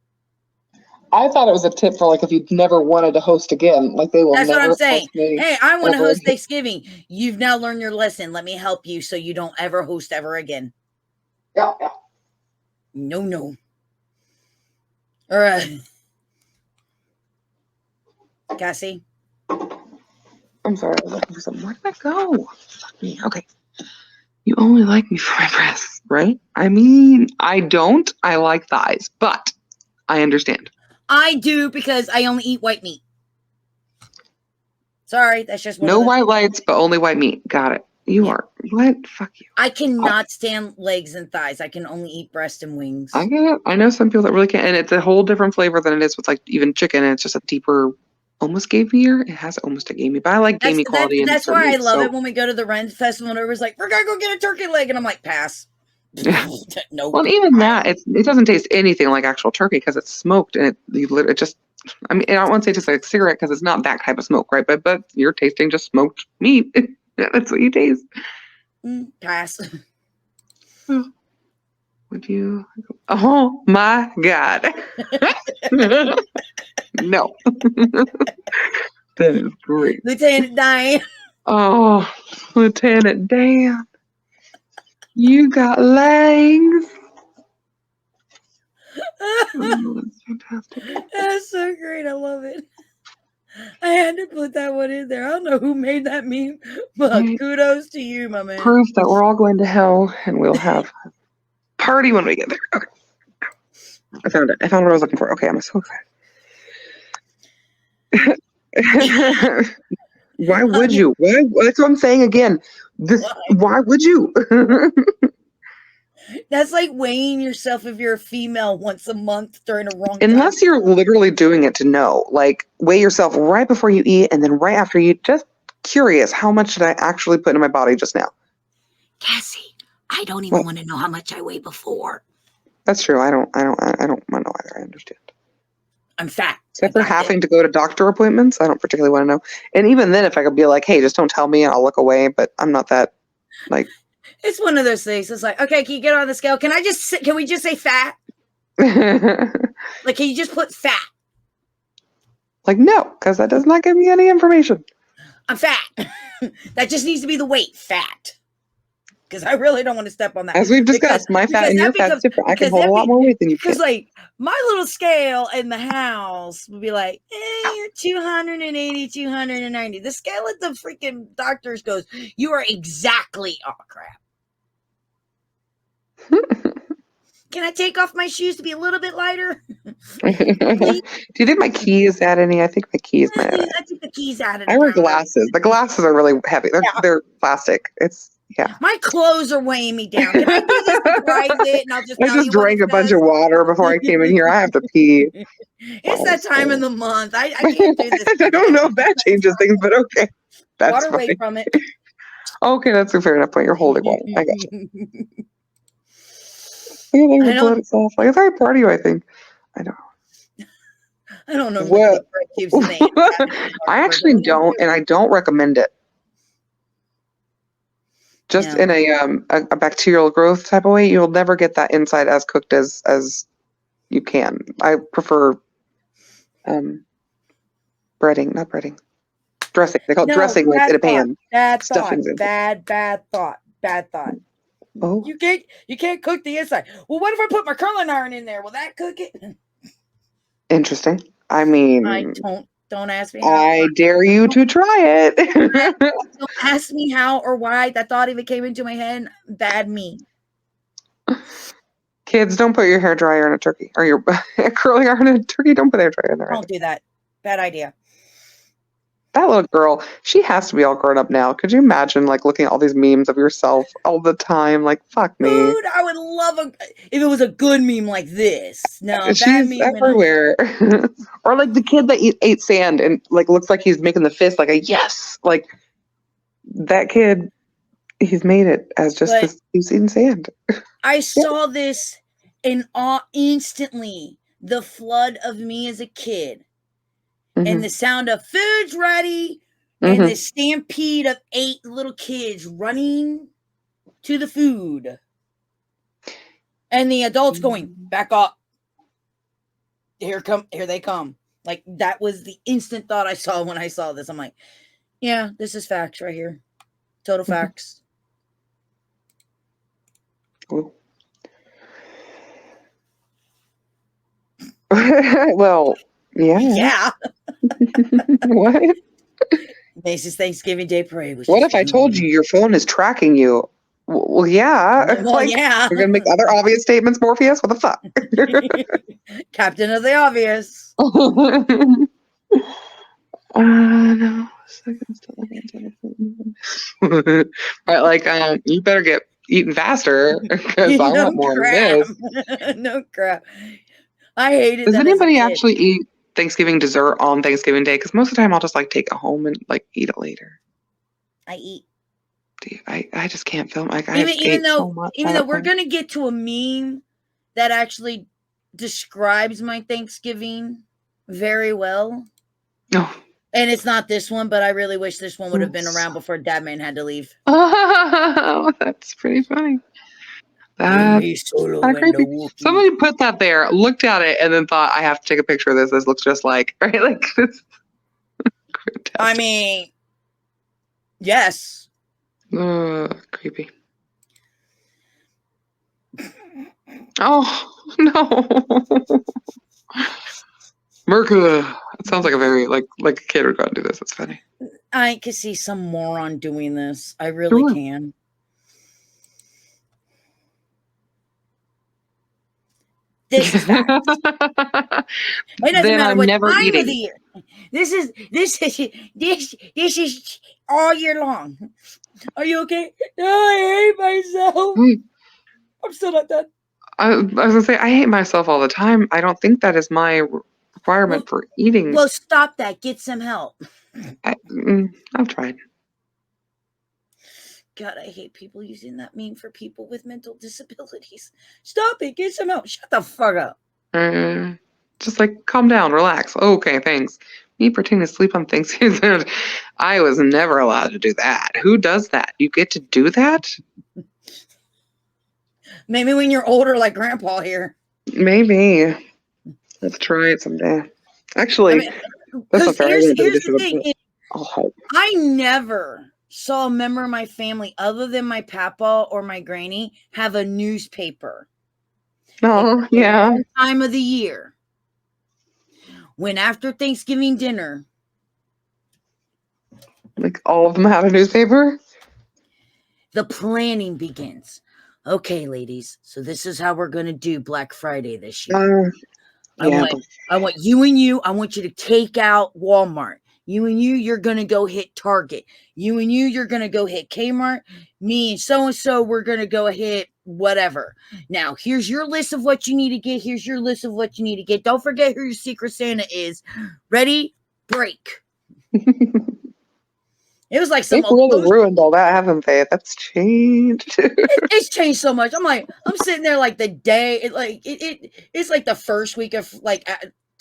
I thought it was a tip for like if you never wanted to host again, like they will That's never what I'm saying. host me. Hey, I want to ever host again. Thanksgiving. You've now learned your lesson. Let me help you so you don't ever host ever again. Yeah. No. All right. Cassie? I'm sorry, I was looking for something. Where did that go? Fuck me. Okay. You only like me for my breasts, right? I mean, I don't. I like thighs, but I understand. I do because I only eat white meat. Sorry, that's just one No of the... white lights, but only white meat. Got it. You are. What? Fuck you. I cannot stand legs and thighs. I can only eat breast and wings. I get it. I know some people that really can't, and it's a whole different flavor than it is with like even chicken. And it's just a deeper, almost gamey-er. It has almost a gamey, but I like gamey quality. That's why I love it when we go to the Ren Festival and everybody's like, we're gonna go get a turkey leg, and I'm like, pass. Yeah. No. Well, even that, it doesn't taste anything like actual turkey because it's smoked and it just. I mean, I don't want to say just like a cigarette because it's not that type of smoke, right? But you're tasting just smoked meat. That's what you taste. Pass. Would you? Oh my God. No. That is great. Lieutenant Diane. Oh, Lieutenant Dan. You got legs. Oh, that's fantastic. That's so great. I love it. I had to put that one in there. I don't know who made that meme, but Right. kudos to you, my man. Proof that we're all going to hell and we'll have a party when we get there. Okay. I found it. I found what I was looking for. Okay, I'm so excited. Why would you? Why? That's what I'm saying again. Why would you? That's like weighing yourself if you're a female once a month during a wrong Unless time. you're literally doing it to know. Like, weigh yourself right before you eat and then right after you eat. Just curious, how much did I actually put in my body just now? Cassie, I don't even want to know how much I weigh before. That's true. I don't want to know either. I understand. I'm fat. Except for having to go to doctor appointments, I don't particularly want to know. And even then, if I could be like, hey, just don't tell me and I'll look away, but I'm not that, like. It's one of those things. It's like, okay, can you get on the scale? Can we just say fat? Like, can you just put fat? Like, no, because that does not give me any information. I'm fat. That just needs to be the weight, fat. Because I really don't want to step on that. As we've discussed, my fat and your fat's different. I can hold a lot more weight than you can. Because, like, my little scale in the house would be like, you're 280, 290. The scale at the freaking doctors goes, you are exactly, oh, crap. Can I take off my shoes to be a little bit lighter? Do you think my key is at any? I think my key is my. I think the key's out of I wear glasses. The glasses are really heavy. They're plastic. Yeah. My clothes are weighing me down. Can I do this in private? And I'll just I just drank a bunch of water before I came in here. I have to pee. It's that time in the month. I can't do this. I don't know if that changes things, but okay. That's water fine. weight from it. Okay, that's a fair enough point. You're holding water. I got you. I don't. Itself. Like, it's very proud of you, I think. I don't know. What? I actually don't, and I don't recommend it. Just in a bacterial growth type of way, you'll never get that inside as cooked as you can. I prefer breading, not breading. Dressing. They call it dressing like in a pan. Bad thought. Bad thought. Oh. You can't cook the inside. Well, what if I put my curling iron in there? Will that cook it? Interesting. I mean, don't ask me how. I dare you to try it. Don't ask me how or why that thought even came into my head. Bad me. Kids, don't put your hair dryer in a turkey or your curling iron in a turkey. Don't put hair dryer in there. Don't do that. Bad idea. That little girl, she has to be all grown up now. Could you imagine like looking at all these memes of yourself all the time? Like, fuck me. Dude, I would love if it was a good meme like this. No, she's meme everywhere. Or like the kid that ate sand and like looks like he's making the fist like a yes. Like that kid, he's made it as just this. He's eating sand. I saw this and instantly the flood of me as a kid. Mm-hmm. And the sound of food's ready, mm-hmm. and the stampede of 8 little kids running to the food. And the adults going, back up. Here they come. Like, that was the instant thought I saw when I saw this. I'm like, yeah, this is facts right here. Total facts. Cool. Well, yeah. Yeah. What? Macy's Thanksgiving Day Parade was What just if I told you your phone is tracking you? Well, yeah. Well, Like, yeah. you're gonna make other obvious statements, Morpheus? What the fuck? Captain of the obvious. No. Right, like, you better get eating faster because I want more of this. No crap. I hated Does that as a anybody kid. actually eat Thanksgiving dessert on Thanksgiving Day? Because most of the time I'll just like take it home and like eat it later. I eat. I just can't film. Like, I just Even ate so though much. we're gonna get to a meme that actually describes my Thanksgiving very well. No. And it's not this one, but I really wish this one would have been around before Dadman had to leave. Oh, that's pretty funny. That's kind of creepy. Somebody put that there, looked at it, and then thought, I have to take a picture of this. This looks just like, right? Like, this. I mean, yes. Creepy. Oh, no. Merca. It sounds like a very, like a kid would go out and do this. It's funny. I can see some moron doing this. I really can. This is fact. It doesn't matter what time of the year. This is all year long. Are you okay? No, I hate myself. I'm still not done. I was gonna say, I hate myself all the time. I don't think that is my requirement for eating. Well, stop that. Get some help. I've tried. God, I hate people using that meme for people with mental disabilities. Stop it. Get some help. Shut the fuck up. Just like, calm down, relax. Okay, thanks. Me pretending to sleep on Thanksgiving. I was never allowed to do that. Who does that? You get to do that? Maybe when you're older, like Grandpa here. Maybe. Let's try it someday. Actually, that's not fair. Here's the thing. I never saw a member of my family other than my papa or my granny have a newspaper. Oh, yeah. Time of the year. When after Thanksgiving dinner. Like, all of them have a newspaper? The planning begins. Okay, ladies, so this is how we're going to do Black Friday this year. I want you and you, I want you to take out Walmart. You and you're going to go hit Target. You and you're going to go hit Kmart. Me and so-and-so, we're going to go hit whatever. Now, here's your list of what you need to get. Here's your list of what you need to get. Don't forget who your Secret Santa is. Ready? Break. It was like they've really ruined all that, haven't they? That's changed. It's changed so much. I'm sitting there like the day, it's like the first week of like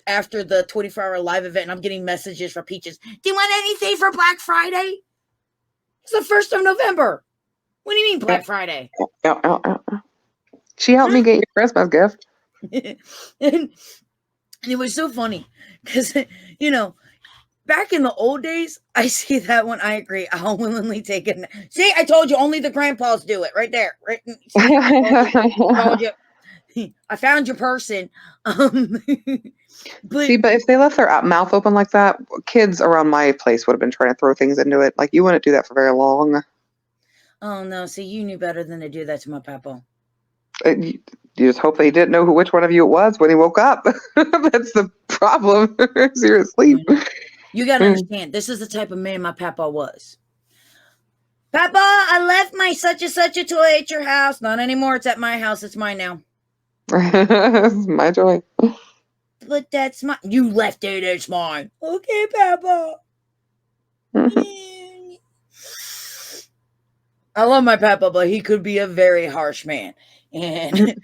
after the 24-hour live event, and I'm getting messages from Peaches. Do you want anything for Black Friday? It's the 1st of November. What do you mean Black Friday? She helped me get your Christmas gift. And it was so funny because, back in the old days, I see that one. I agree. I'll willingly take it. See, I told you only the grandpas do it right there. Right? Told you. I found your person. But if they left their mouth open like that, kids around my place would have been trying to throw things into it. Like, you wouldn't do that for very long. Oh, no. See, you knew better than to do that to my papa. You just hope they didn't know which one of you it was when he woke up. That's the problem. You're asleep. You got to understand, this is the type of man my papa was. Papa, I left my such and such a toy at your house. Not anymore. It's at my house. It's mine now. It's my toy. But that's mine. You left it. It's mine. Okay, Papa. I love my papa, but he could be a very harsh man. And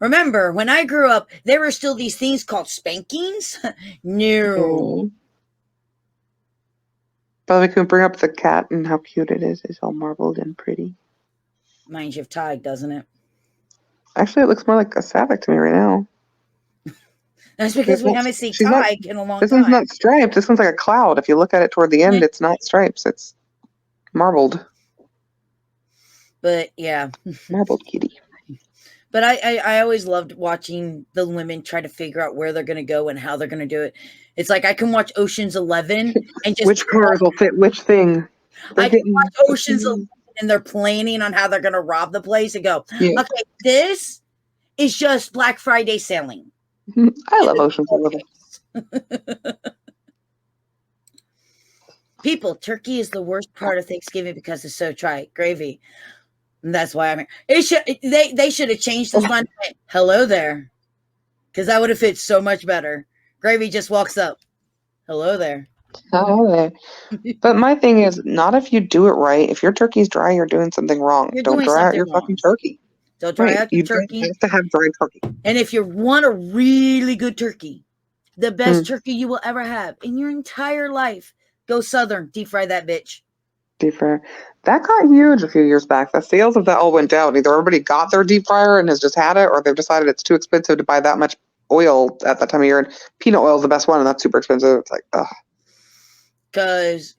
remember, when I grew up, there were still these things called spankings. No. But we can bring up the cat and how cute it is. It's all marbled and pretty. Reminds you of Tig, doesn't it? Actually, it looks more like a Savick to me right now. That's because we haven't seen She's not. Tyke in a long This one's time. not striped. This one's like a cloud. If you look at it toward the end, it's not stripes. It's marbled. But yeah. Marbled kitty. But I always loved watching the women try to figure out where they're going to go and how they're going to do it. It's like I can watch Ocean's 11 and just which cars will fit which thing. I can watch Ocean's 11 and they're planning on how they're going to rob the place and go, Yeah. okay, this is just Black Friday selling. I love Ocean's 11. People, turkey is the worst part of Thanksgiving because it's so dry. Gravy. And that's why I'm here. They should have changed this line. Hello there. Because that would have fit so much better. Gravy just walks up. Hello there. Oh, but my thing is, not if you do it right. If your turkey's dry, you're doing something wrong. You're Don't doing dry out something your wrong. fucking turkey. Don't dry out your You turkey. have to have dry turkey. And if you want a really good turkey, the best turkey you will ever have in your entire life, go Southern. Deep fry that bitch. Deep fryer. That got huge a few years back. The sales of that all went down. Either everybody got their deep fryer and has just had it, or they've decided it's too expensive to buy that much oil at that time of year. And peanut oil is the best one, and that's super expensive. It's like, ugh. Because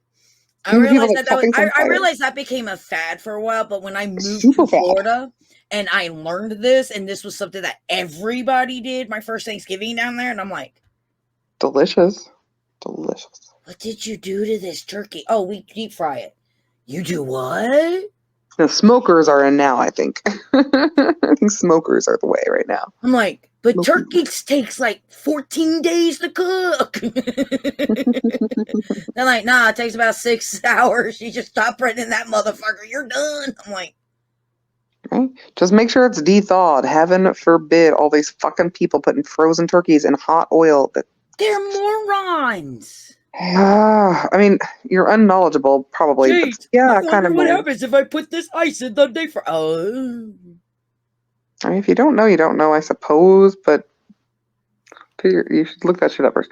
I Even people realized like I realized that became a fad for a while, but when I moved super to fad. Florida and I learned this, and this was something that everybody did my first Thanksgiving down there, and I'm like, Delicious. Delicious. what did you do to this turkey? Oh, we deep fry it. You do what? The smokers are in now, I think. I think smokers are the way right now. I'm like, but Smokers. turkey takes like 14 days to cook. They're like, nah, it takes about 6 hours. You just stop breading that motherfucker. You're done. I'm like, Right? Just make sure it's de-thawed. Heaven forbid all these fucking people putting frozen turkeys in hot oil. they're morons. I mean, you're unknowledgeable, probably. But Jeez, yeah, I kind wonder of. what happens if I put this ice in the deep fryer. Oh. I mean, if you don't know, you don't know, I suppose. But you should look that shit up first.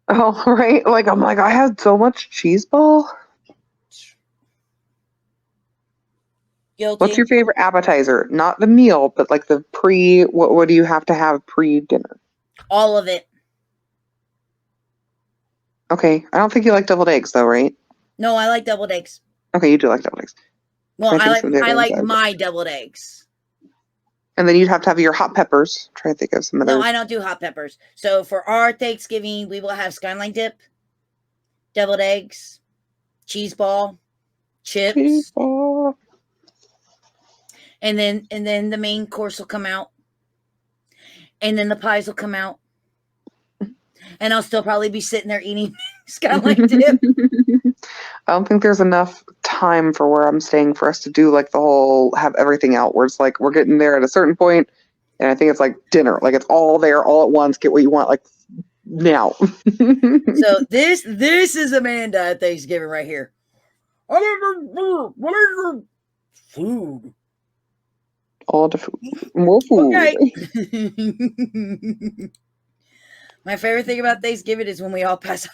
Oh, right. Like, I'm like, I had so much cheese ball. Guilty. What's your favorite appetizer? Not the meal, but like the pre. What do you have to have pre-dinner? All of it. Okay, I don't think you like deviled eggs, though, right? No, I like deviled eggs. Okay, you do like deviled eggs. Well, I think I like so. my deviled eggs. And then you'd have to have your hot peppers. I'm trying to think of some other. No, I don't do hot peppers. So for our Thanksgiving, we will have skyline dip, deviled eggs, cheese ball, chips, Cheese ball. and then the main course will come out, and then the pies will come out, and I'll still probably be sitting there eating skyline dip. I don't think there's enough time for where I'm staying for us to do like the whole have everything out where it's like we're getting there at a certain point, and I think it's like dinner, like it's all there all at once. Get what you want, like now. So this is Amanda at Thanksgiving right here. What is your food? All the food, more food. Okay. My favorite thing about Thanksgiving is when we all pass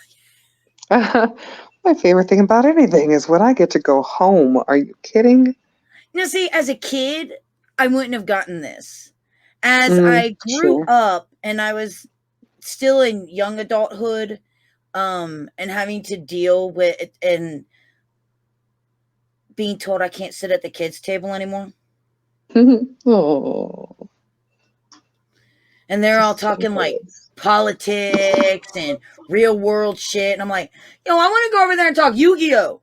out. My favorite thing about anything is when I get to go home. Are you kidding? Now, see, as a kid, I wouldn't have gotten this. As I grew up and I was still in young adulthood, and having to deal with it and being told I can't sit at the kids' table anymore. Oh. And they're all talking like politics and real world shit. And I'm like, I want to go over there and talk Yu-Gi-Oh!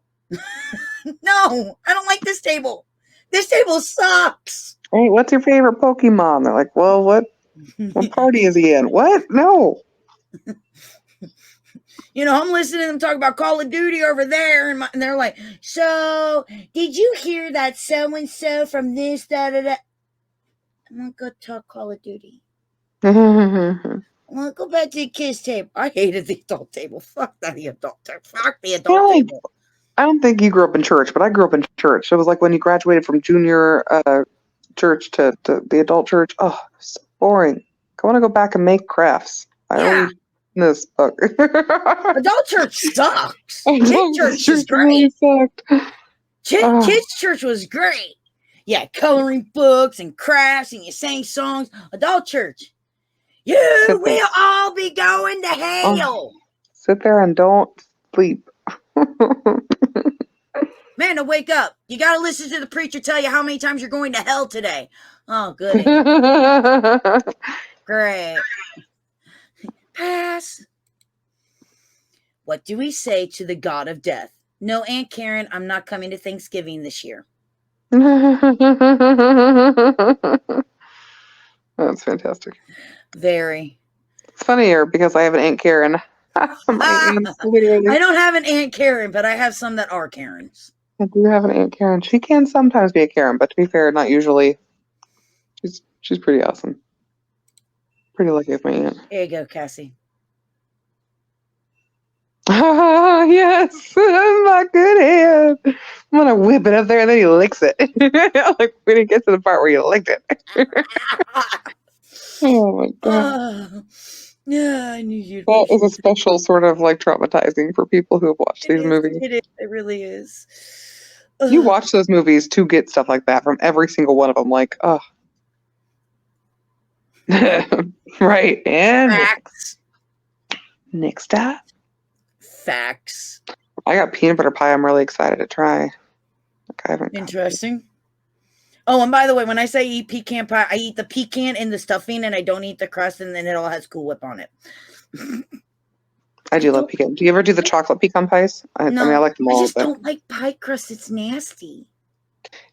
No, I don't like this table. This table sucks. Hey, what's your favorite Pokemon? They're like, well, what party is he in? What? No. I'm listening to them talk about Call of Duty over there, and they're like, so, did you hear that so-and-so from this, da-da-da? I'm going to go talk Call of Duty. I'm going to go back to the kids' table. I hated the adult table. Fuck the adult table. Fuck the adult table. I don't think you grew up in church, but I grew up in church. It was like when you graduated from junior church to the adult church. Oh, so boring. I want to go back and make crafts. I already this book. Adult church sucks. Kids church is great. Kids church was great. Yeah, coloring books and crafts, and you sang songs. Adult church, You Sit there. will all be going to hell. Oh, sit there and don't sleep. Man, to wake up. You got to listen to the preacher tell you how many times you're going to hell today. Oh, goody. Great. Pass. What do we say to the God of death? No, Aunt Karen, I'm not coming to Thanksgiving this year. That's fantastic. Very. It's funnier because I have an Aunt Karen. My aunt's literally. I don't have an Aunt Karen, but I have some that are Karens. I do have an Aunt Karen. She can sometimes be a Karen, but to be fair, not usually. She's pretty awesome. Pretty lucky with my aunt. There you go, Cassie. Yes, my good hand. I'm gonna whip it up there and then he licks it. Like we didn't get to the part where you licked it. Oh my god. Yeah, I knew you'd. That is a special sort of like traumatizing for people who have watched these movies. It is. It really is. You watch those movies to get stuff like that from every single one of them. Like, oh. Right. And Facts. next up. Facts. I got peanut butter pie. I'm really excited to try. Like, I haven't. Interesting. Oh, and by the way, when I say eat pecan pie, I eat the pecan and the stuffing, and I don't eat the crust, and then it all has Cool Whip on it. I do love pecan. Do you ever do the chocolate pecan pies? I mean, I like them all. I just but don't like pie crust. It's nasty.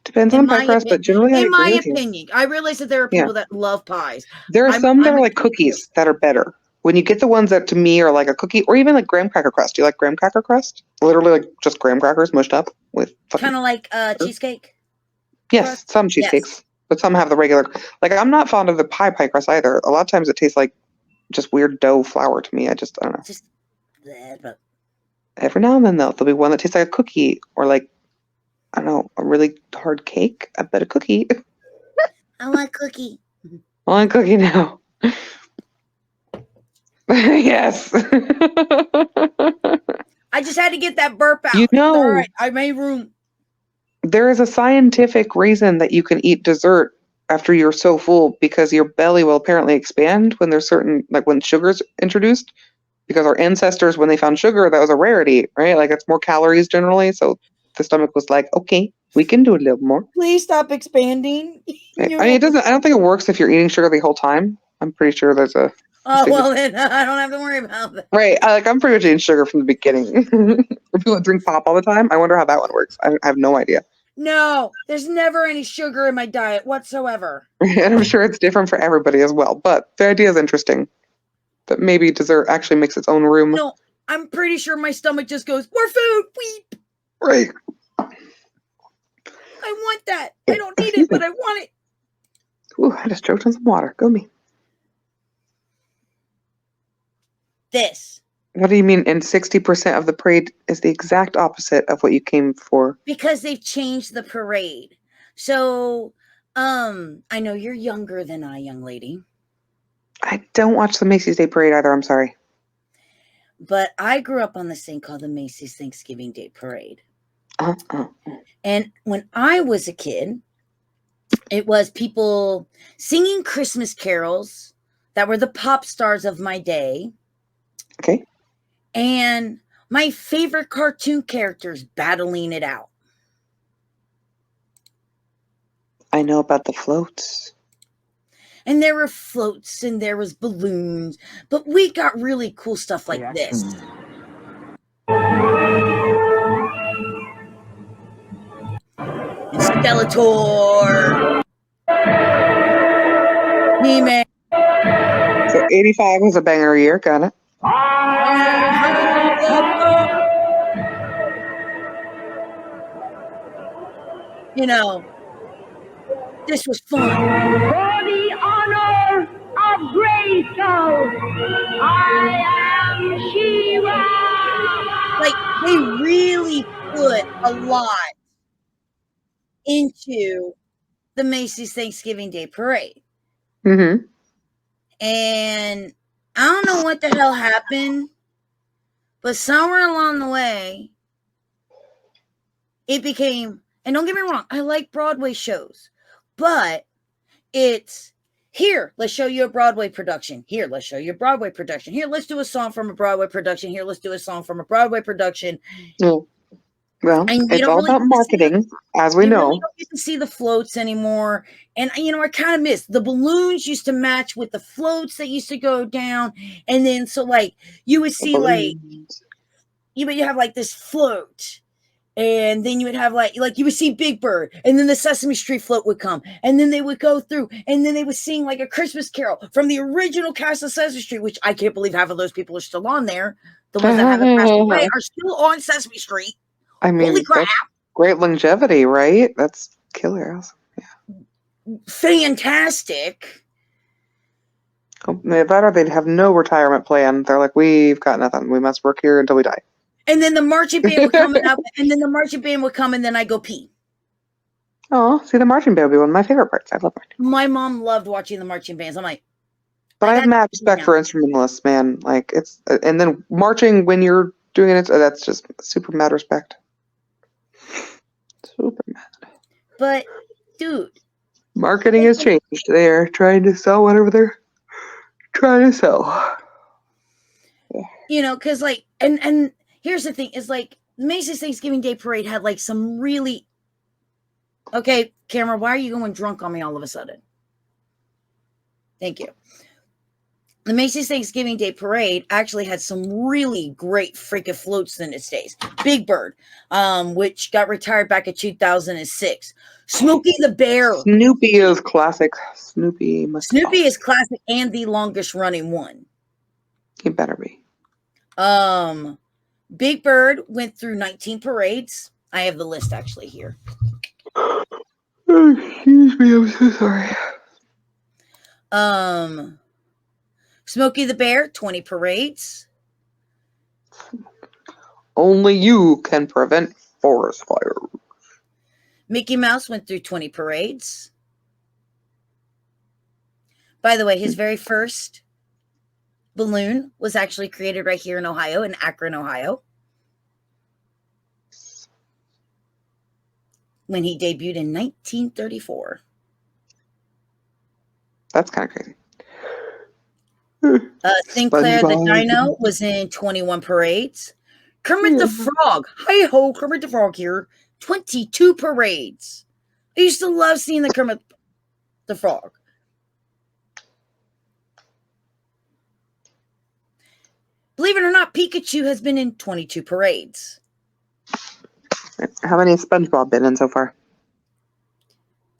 depends on pie crust, but generally, in my agree with you. opinion, I realize that there are people that love pies. There are some that are like cookies that are better. When you get the ones that to me are like a cookie, or even like graham cracker crust. Do you like graham cracker crust? Literally like just graham crackers mushed up with kind of like cheesecake. Yes, crust? some cheesecakes, but some have the regular. Like I'm not fond of the pie crust either. A lot of times it tastes like just weird dough flour to me. I don't know. Just but every now and then though, there'll be one that tastes like a cookie or like I don't know, a really hard cake. I bet a cookie. I want cookie. I want cookie now. Yes. I just had to get that burp out. You know, all right, I made room. There is a scientific reason that you can eat dessert after you're so full because your belly will apparently expand when there's certain, like when sugar's introduced. Because our ancestors, when they found sugar, that was a rarity, right? Like it's more calories generally. So the stomach was like, okay, we can do a little more. Please stop expanding. I mean, it doesn't. I don't think it works if you're eating sugar the whole time. I'm pretty sure there's a. Oh well, then I don't have to worry about that. Right, I'm pretty much eating sugar from the beginning. People that drink pop all the time, I wonder how that one works. I have no idea. No, there's never any sugar in my diet whatsoever. And I'm sure it's different for everybody as well. But the idea is interesting. That maybe dessert actually makes its own room. No, I'm pretty sure my stomach just goes, more food, weep. Right. I want that. I don't need it, but I want it. Ooh, I just choked on some water. Go me. This. What do you mean? And 60% of the parade is the exact opposite of what you came for. Because they've changed the parade. So, I know you're younger than I, young lady. I don't watch the Macy's Day Parade either. I'm sorry. But I grew up on this thing called the Macy's Thanksgiving Day Parade. And when I was a kid, it was people singing Christmas carols that were the pop stars of my day. Okay. And my favorite cartoon characters battling it out. I know about the floats. And there were floats and there was balloons. But we got really cool stuff like this. Skeletor. He-Man. So 85 was a banger year. Got it. You know, this was fun. For the honor of Grayskull, I am She-Ra. Like, they really put a lot into the Macy's Thanksgiving Day Parade. Mm-hmm. And I don't know what the hell happened, but somewhere along the way, it became, and don't get me wrong, I like Broadway shows, but it's Here, let's show you a Broadway production. Here, let's show you a Broadway production. Here, let's do a song from a Broadway production. Here, let's do a song from a Broadway production. Yeah. Well, And you it's don't all really about marketing, as we you know. really don't get to see the floats anymore. And, I kind of miss the balloons used to match with the floats that used to go down. And then, so like, you would see like, you would have like this float. And then you would have like you would see Big Bird, and then the Sesame Street float would come, and then they would go through, and then they would sing like a Christmas carol from the original cast of Sesame Street, which I can't believe half of those people are still on there. The ones that haven't passed away are still on Sesame Street. I mean, Holy crap! that's great longevity, right? That's killer. Fantastic. That or they'd have no retirement plan. They're like, we've got nothing. We must work here until we die. And then the marching band would come up, and then the marching band would come, and then I go pee. Oh, see, the marching band would be one of my favorite parts. I love marching. My mom loved watching the marching bands. I'm like, but I have mad respect for instrumentalists, man. Like it's, and then marching when you're doing it, that's just super mad respect. Super mad. But, dude, marketing has changed. They are trying to sell whatever they're trying to sell. Because like, and here's the thing: is like Macy's Thanksgiving Day Parade had like some really. Okay, camera, why are you going drunk on me all of a sudden? Thank you. The Macy's Thanksgiving Day Parade actually had some really great freaking floats in its days. Big Bird, which got retired back in 2006. Smokey the Bear. Snoopy is classic. Snoopy is classic and the longest running one. He better be. Big Bird went through 19 parades. I have the list actually here. Oh, excuse me, I'm so sorry. Smokey the Bear, 20 parades. Only you can prevent forest fires. Mickey Mouse went through 20 parades. By the way, his very first balloon was actually created right here in Ohio, in Akron, Ohio, when he debuted in 1934. That's kind of crazy. Sinclair the Dino was in 21 parades. Kermit the Frog. Hi ho, Kermit the Frog here. 22 parades. I used to love seeing the Kermit the Frog. Believe it or not, Pikachu has been in 22 parades. How many has SpongeBob been in so far?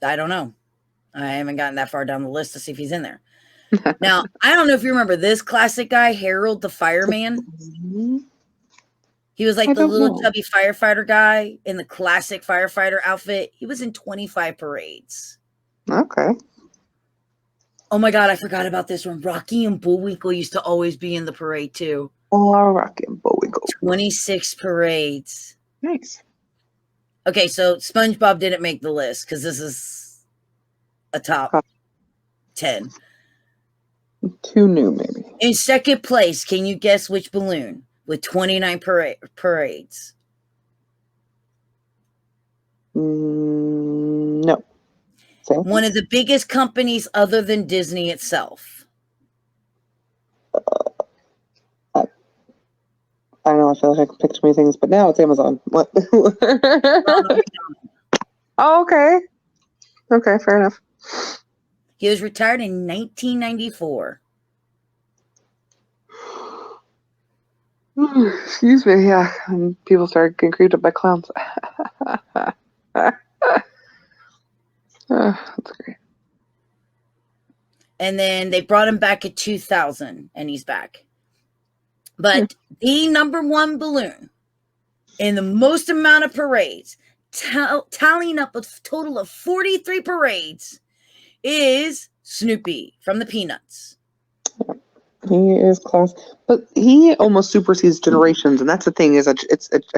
I don't know. I haven't gotten that far down the list to see if he's in there. Now, I don't know if you remember this classic guy, Harold the Fireman. He was like the little chubby firefighter guy in the classic firefighter outfit. He was in 25 parades. Okay. Oh my God, I forgot about this one. Rocky and Bullwinkle used to always be in the parade too. Oh, Rocky and Bullwinkle. 26 parades. Nice. Okay, so SpongeBob didn't make the list because this is a top 10. Too new, maybe. In second place, can you guess which balloon with 29 parades? No. One of the biggest companies other than Disney itself. I don't know. I feel like I can pick too many things, but now it's Amazon. What? Oh, okay. Okay, fair enough. He was retired in 1994. Excuse me, yeah. And people started getting creeped up by clowns. That's great. And then they brought him back in 2000, and he's back. But the number one balloon in the most amount of parades, tallying up a total of 43 parades, is Snoopy from the Peanuts. He is class, but he almost supersedes generations, and that's the thing. I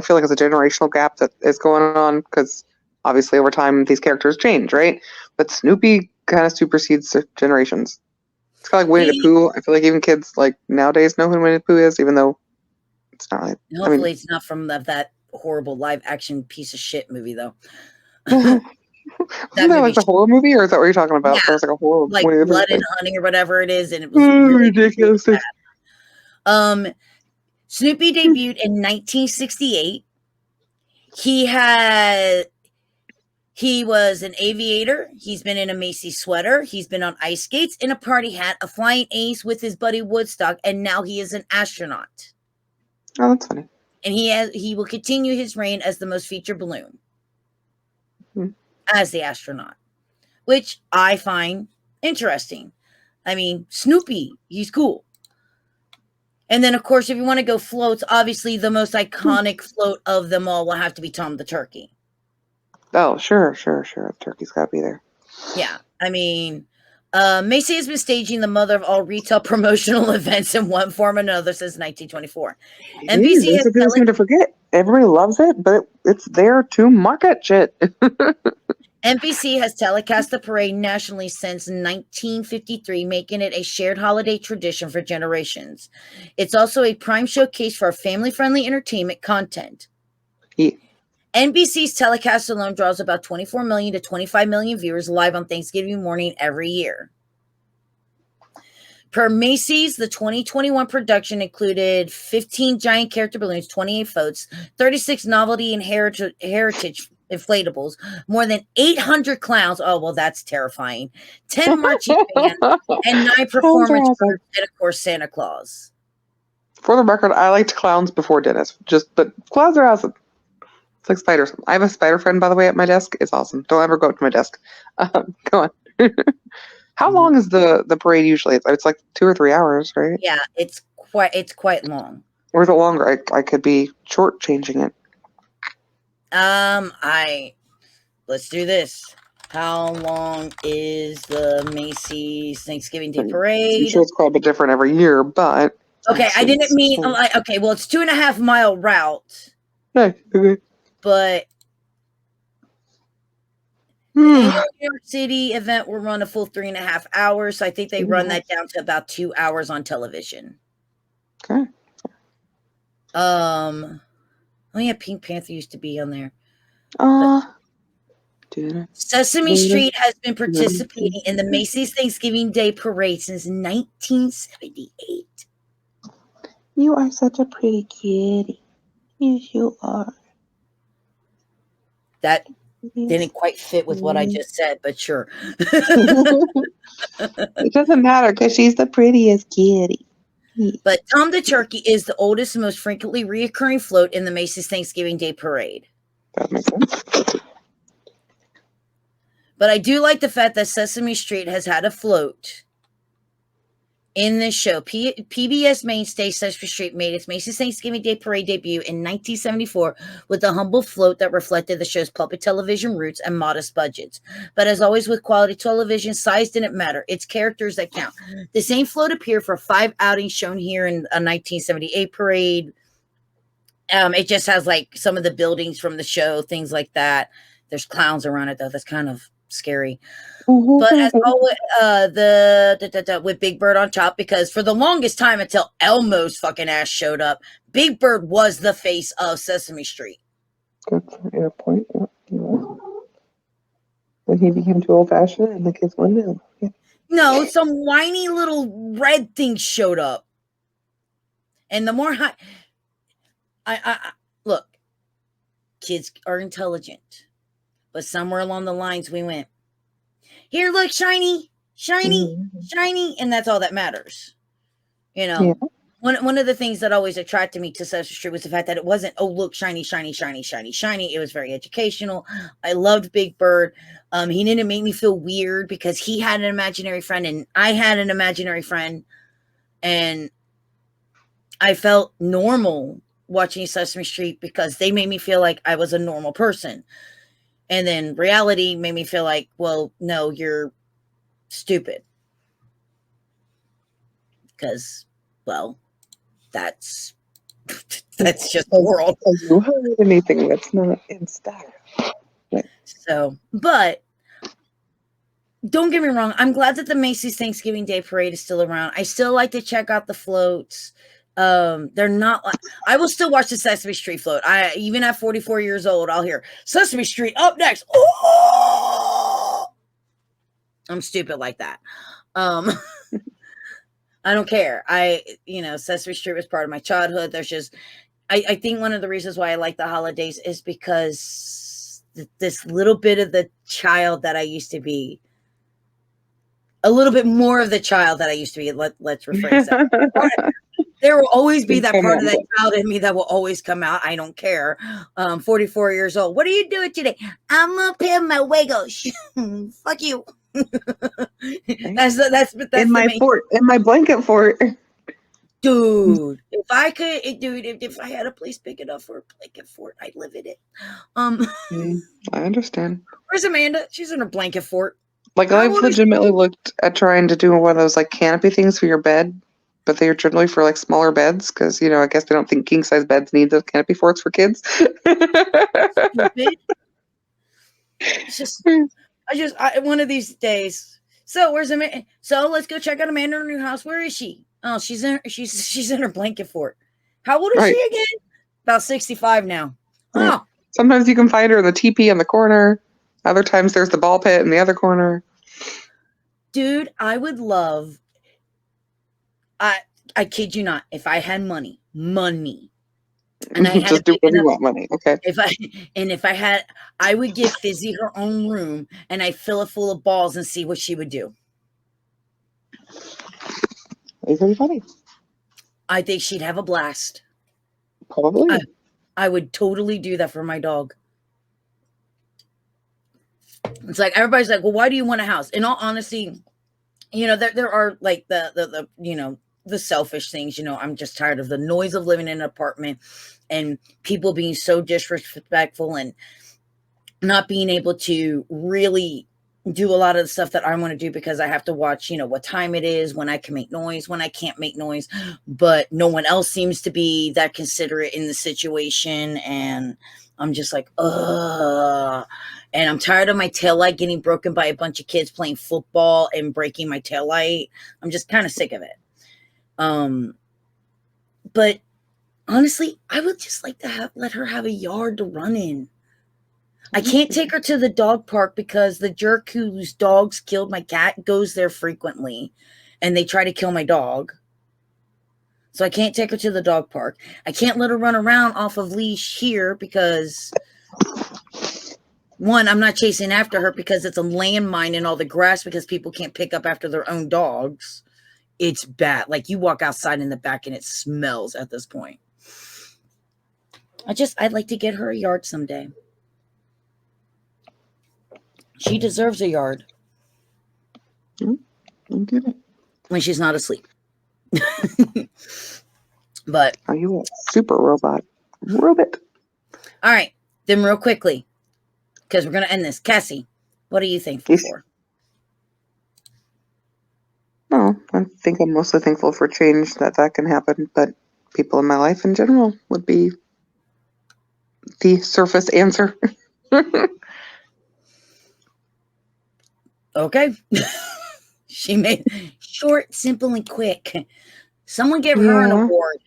feel like it's a generational gap that is going on because obviously over time these characters change, right? But Snoopy kind of supersedes generations. It's kind of like Winnie the Pooh. I feel like even kids like nowadays know who Winnie the Pooh is, even though it's not. Hopefully, it's not from that horrible live action piece of shit movie, though. Wasn't that like the horror movie, or is that what you're talking about? Yeah, There was like a horror like movie. Blood and Honey or whatever it is, and it was really Ridiculous. bad. Snoopy debuted in 1968. He was an aviator. He's been in a Macy's sweater. He's been on ice skates, in a party hat, a flying ace with his buddy Woodstock, and now he is an astronaut. Oh, that's funny. And he will continue his reign as the most featured balloon as the astronaut, which I find interesting. I mean, Snoopy, he's cool. And then, of course, if you want to go floats, obviously the most iconic float of them all will have to be Tom the Turkey. Oh, sure. Turkey's got to be there. Yeah, I mean, Macy has been staging the mother of all retail promotional events in one form or another since 1924. NBC That's a good thing to forget. Everybody loves it, but it's there to market shit. NBC has telecast the parade nationally since 1953, making it a shared holiday tradition for generations. It's also a prime showcase for family-friendly entertainment content. Yeah. NBC's telecast alone draws about 24 million to 25 million viewers live on Thanksgiving morning every year. Per Macy's, the 2021 production included 15 giant character balloons, 28 floats, 36 novelty and heritage inflatables, more than 800 clowns. Oh, well, that's terrifying. 10 marching bands, and 9 performance groups, and of course, Santa Claus. For the record, I liked clowns before Dennis. But clowns are awesome. It's like spiders. I have a spider friend, by the way, at my desk. It's awesome. Don't ever go up to my desk. Go on. How long is the parade usually? It's like 2 or 3 hours, right? Yeah, it's quite long. Or is it longer? I could be shortchanging it. Let's do this. How long is the Macy's Thanksgiving Day Parade? I'm sure it's quite a bit different every year, but okay, I didn't mean okay. Well, it's 2.5 mile route. Okay. But the annual New York City event will run a full 3.5 hours. So I think they run that down to about 2 hours on television. Okay. Oh yeah, Pink Panther used to be on there. Sesame Street has been participating in the Macy's Thanksgiving Day Parade since 1978. You are such a pretty kitty. Yes, you are. That didn't quite fit with what I just said, but sure. It doesn't matter because she's the prettiest kitty. But Tom the Turkey is the oldest and most frequently reoccurring float in the Macy's Thanksgiving Day Parade. That makes sense. But I do like the fact that Sesame Street has had a float in this show. PBS mainstay Sesame Street made its Macy's Thanksgiving Day Parade debut in 1974 with a humble float that reflected the show's public television roots and modest budgets. But as always with quality television, size didn't matter. It's characters that count. The same float appeared for 5 outings shown here in a 1978 parade. It just has like some of the buildings from the show, things like that. There's clowns around it, though. That's kind of scary. But as always, with Big Bird on top, because for the longest time until Elmo's fucking ass showed up, Big Bird was the face of Sesame Street. That's a point. Yeah. When he became too old-fashioned and the kids wanted him. Yeah. No, some whiny little red thing showed up. And the more I look, kids are intelligent. But somewhere along the lines we went, here, look, shiny, and that's all that matters. You know, yeah. One of the things that always attracted me to Sesame Street was the fact that it wasn't, oh, look, shiny. It was very educational. I loved Big Bird. He didn't make me feel weird because he had an imaginary friend and I had an imaginary friend. And I felt normal watching Sesame Street because they made me feel like I was a normal person. And then reality made me feel like, well, no, you're stupid. Because, well, that's just the world. You heard anything that's not in style. Right. So, but don't get me wrong. I'm glad that the Macy's Thanksgiving Day Parade is still around. I still like to check out the floats. They're not like, I will still watch the Sesame Street float. I even at 44 years old, I'll hear Sesame Street up next. Oh! I'm stupid like that. I don't care. Sesame Street was part of my childhood. There's just, I think one of the reasons why I like the holidays is because this little bit of the child that I used to be, a little bit more of the child that I used to be. Let's rephrase that. There will always be that part of that child in me that will always come out. I don't care. 44 years old. What are you doing today? I'm up here in my Wagos. Fuck you. that's in my fort, in my blanket fort. Dude, if I could, if I had a place big enough for a blanket fort, I'd live in it. I understand. Where's Amanda? She's in her blanket fort. Like, I've legitimately looked at trying to do one of those like canopy things for your bed, but they are generally for like smaller beds because I guess they don't think king size beds need those canopy forts for kids. It's just, one of these days. So where's Amanda? So let's go check out Amanda in her new house. Where is she? Oh, she's in her blanket fort. How old is she again? About 65 now. Oh. Sometimes you can find her in the teepee in the corner. Other times there's the ball pit in the other corner. Dude, I would love. I kid you not. If I had money, and I had just do whatever you want, money. Okay. If I had, I would give Fizzy her own room, and I'd fill it full of balls and see what she would do. It's very funny. I think she'd have a blast. Probably. I would totally do that for my dog. It's like everybody's like, well, why do you want a house? In all honesty, there are like the selfish things. I'm just tired of the noise of living in an apartment and people being so disrespectful and not being able to really do a lot of the stuff that I want to do because I have to watch, what time it is, when I can make noise, when I can't make noise, but no one else seems to be that considerate in the situation. And I'm just like, ugh. And I'm tired of my taillight getting broken by a bunch of kids playing football and breaking my taillight. I'm just kind of sick of it. But honestly, I would just like to let her have a yard to run in. I can't take her to the dog park because the jerk whose dogs killed my cat goes there frequently and they try to kill my dog. So I can't take her to the dog park. I can't let her run around off of leash here because, one, I'm not chasing after her because it's a landmine in all the grass because people can't pick up after their own dogs. It's bad. Like, you walk outside in the back and it smells at this point. I'd like to get her a yard someday. She deserves a yard. I get it. When she's not asleep. But are you a super robot? Robot. All right. Then real quickly, because we're going to end this. Cassie, what are you thankful for? Oh, I think I'm mostly thankful for change that can happen, but people in my life in general would be the surface answer. Okay. She made short, simple, and quick. Someone give her an award.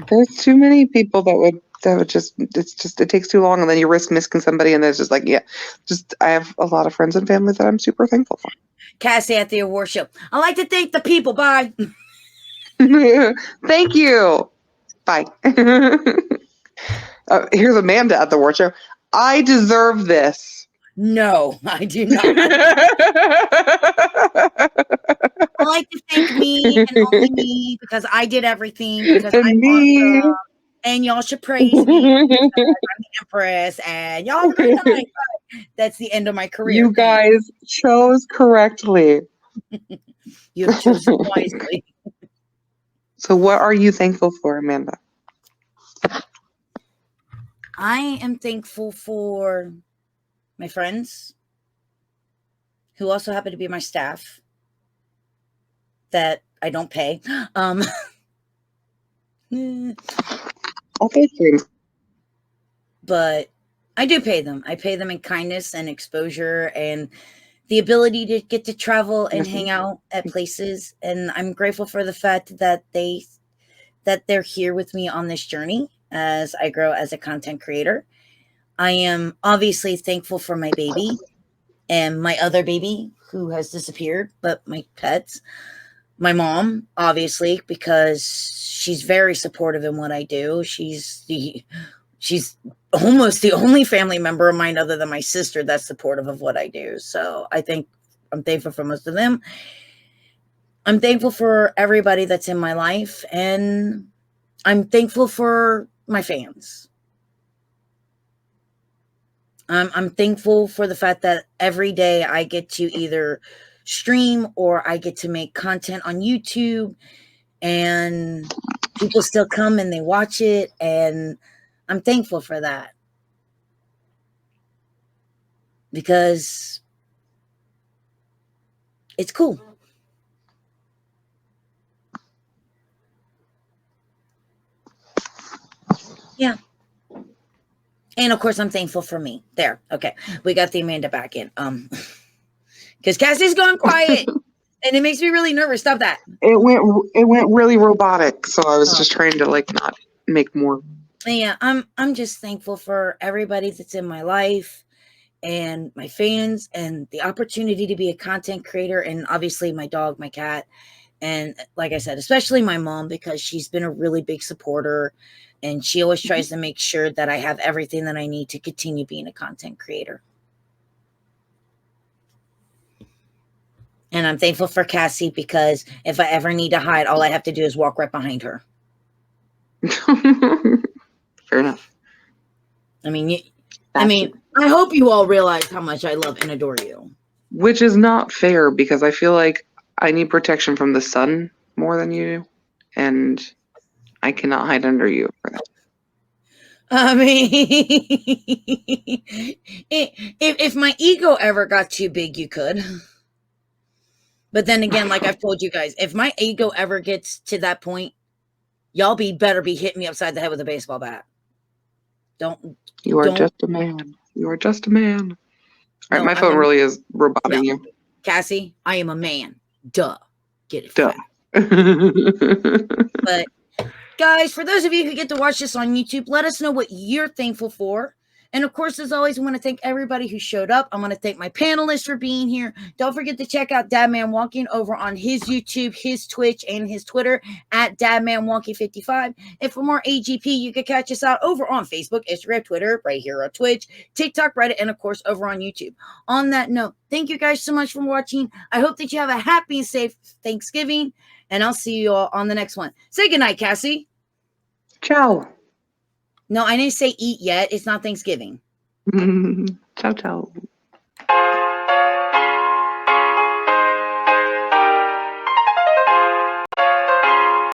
There's too many people that would just, it takes too long and then you risk missing somebody and there's just like, I have a lot of friends and family that I'm super thankful for. Cassie at the award show. I like to thank the people. Bye. Thank you. Bye. Here's Amanda at the award show. I deserve this. No, I do not. I like to thank me and only me because I did everything. Because I'm awesome, and y'all should praise me. I'm the Empress, and y'all have a great night. That's the end of my career. You guys chose correctly. You have chosen wisely. So, what are you thankful for, Amanda? I am thankful for my friends, who also happen to be my staff, that I don't pay. I'll pay you. But I do pay them. I pay them in kindness and exposure and the ability to get to travel and hang out at places. And I'm grateful for the fact that they that they're here with me on this journey as I grow as a content creator. I am obviously thankful for my baby and my other baby who has disappeared, but my pets, my mom, obviously, because she's very supportive in what I do. She's almost the only family member of mine other than my sister that's supportive of what I do. So I think I'm thankful for most of them. I'm thankful for everybody that's in my life, and I'm thankful for my fans. I'm thankful for the fact that every day I get to either stream or I get to make content on YouTube, and people still come and they watch it, and I'm thankful for that because it's cool. Yeah. And of course, I'm thankful for me. There. Okay. We got the Amanda back in. Because Cassie's gone quiet. And it makes me really nervous. Stop that. It went really robotic, so I was just trying to like not make more. Yeah, I'm just thankful for everybody that's in my life and my fans and the opportunity to be a content creator, and obviously my dog, my cat, and like I said, especially my mom, because she's been a really big supporter and she always tries to make sure that I have everything that I need to continue being a content creator. And I'm thankful for Cassie because if I ever need to hide, all I have to do is walk right behind her. Fair enough. I mean, I hope you all realize how much I love and adore you. Which is not fair because I feel like I need protection from the sun more than you do, and I cannot hide under you for that. I mean, if my ego ever got too big, you could. But then again, like I've told you guys, if my ego ever gets to that point, y'all better be hitting me upside the head with a baseball bat. You are just a man. You are just a man. All right, my phone really is roboting you. Cassie, I am a man. Duh. Get it? Duh. But guys, for those of you who get to watch this on YouTube, let us know what you're thankful for. And of course, as always, I want to thank everybody who showed up. I want to thank my panelists for being here. Don't forget to check out Dadman Wonky over on his YouTube, his Twitch, and his Twitter at DadmanWonky55. And for more AGP, you can catch us out over on Facebook, Instagram, Twitter, right here on Twitch, TikTok, Reddit, and of course, over on YouTube. On that note, thank you guys so much for watching. I hope that you have a happy and safe Thanksgiving, and I'll see you all on the next one. Say goodnight, Cassie. Ciao. No, I didn't say eat yet. It's not Thanksgiving. Ciao, ciao.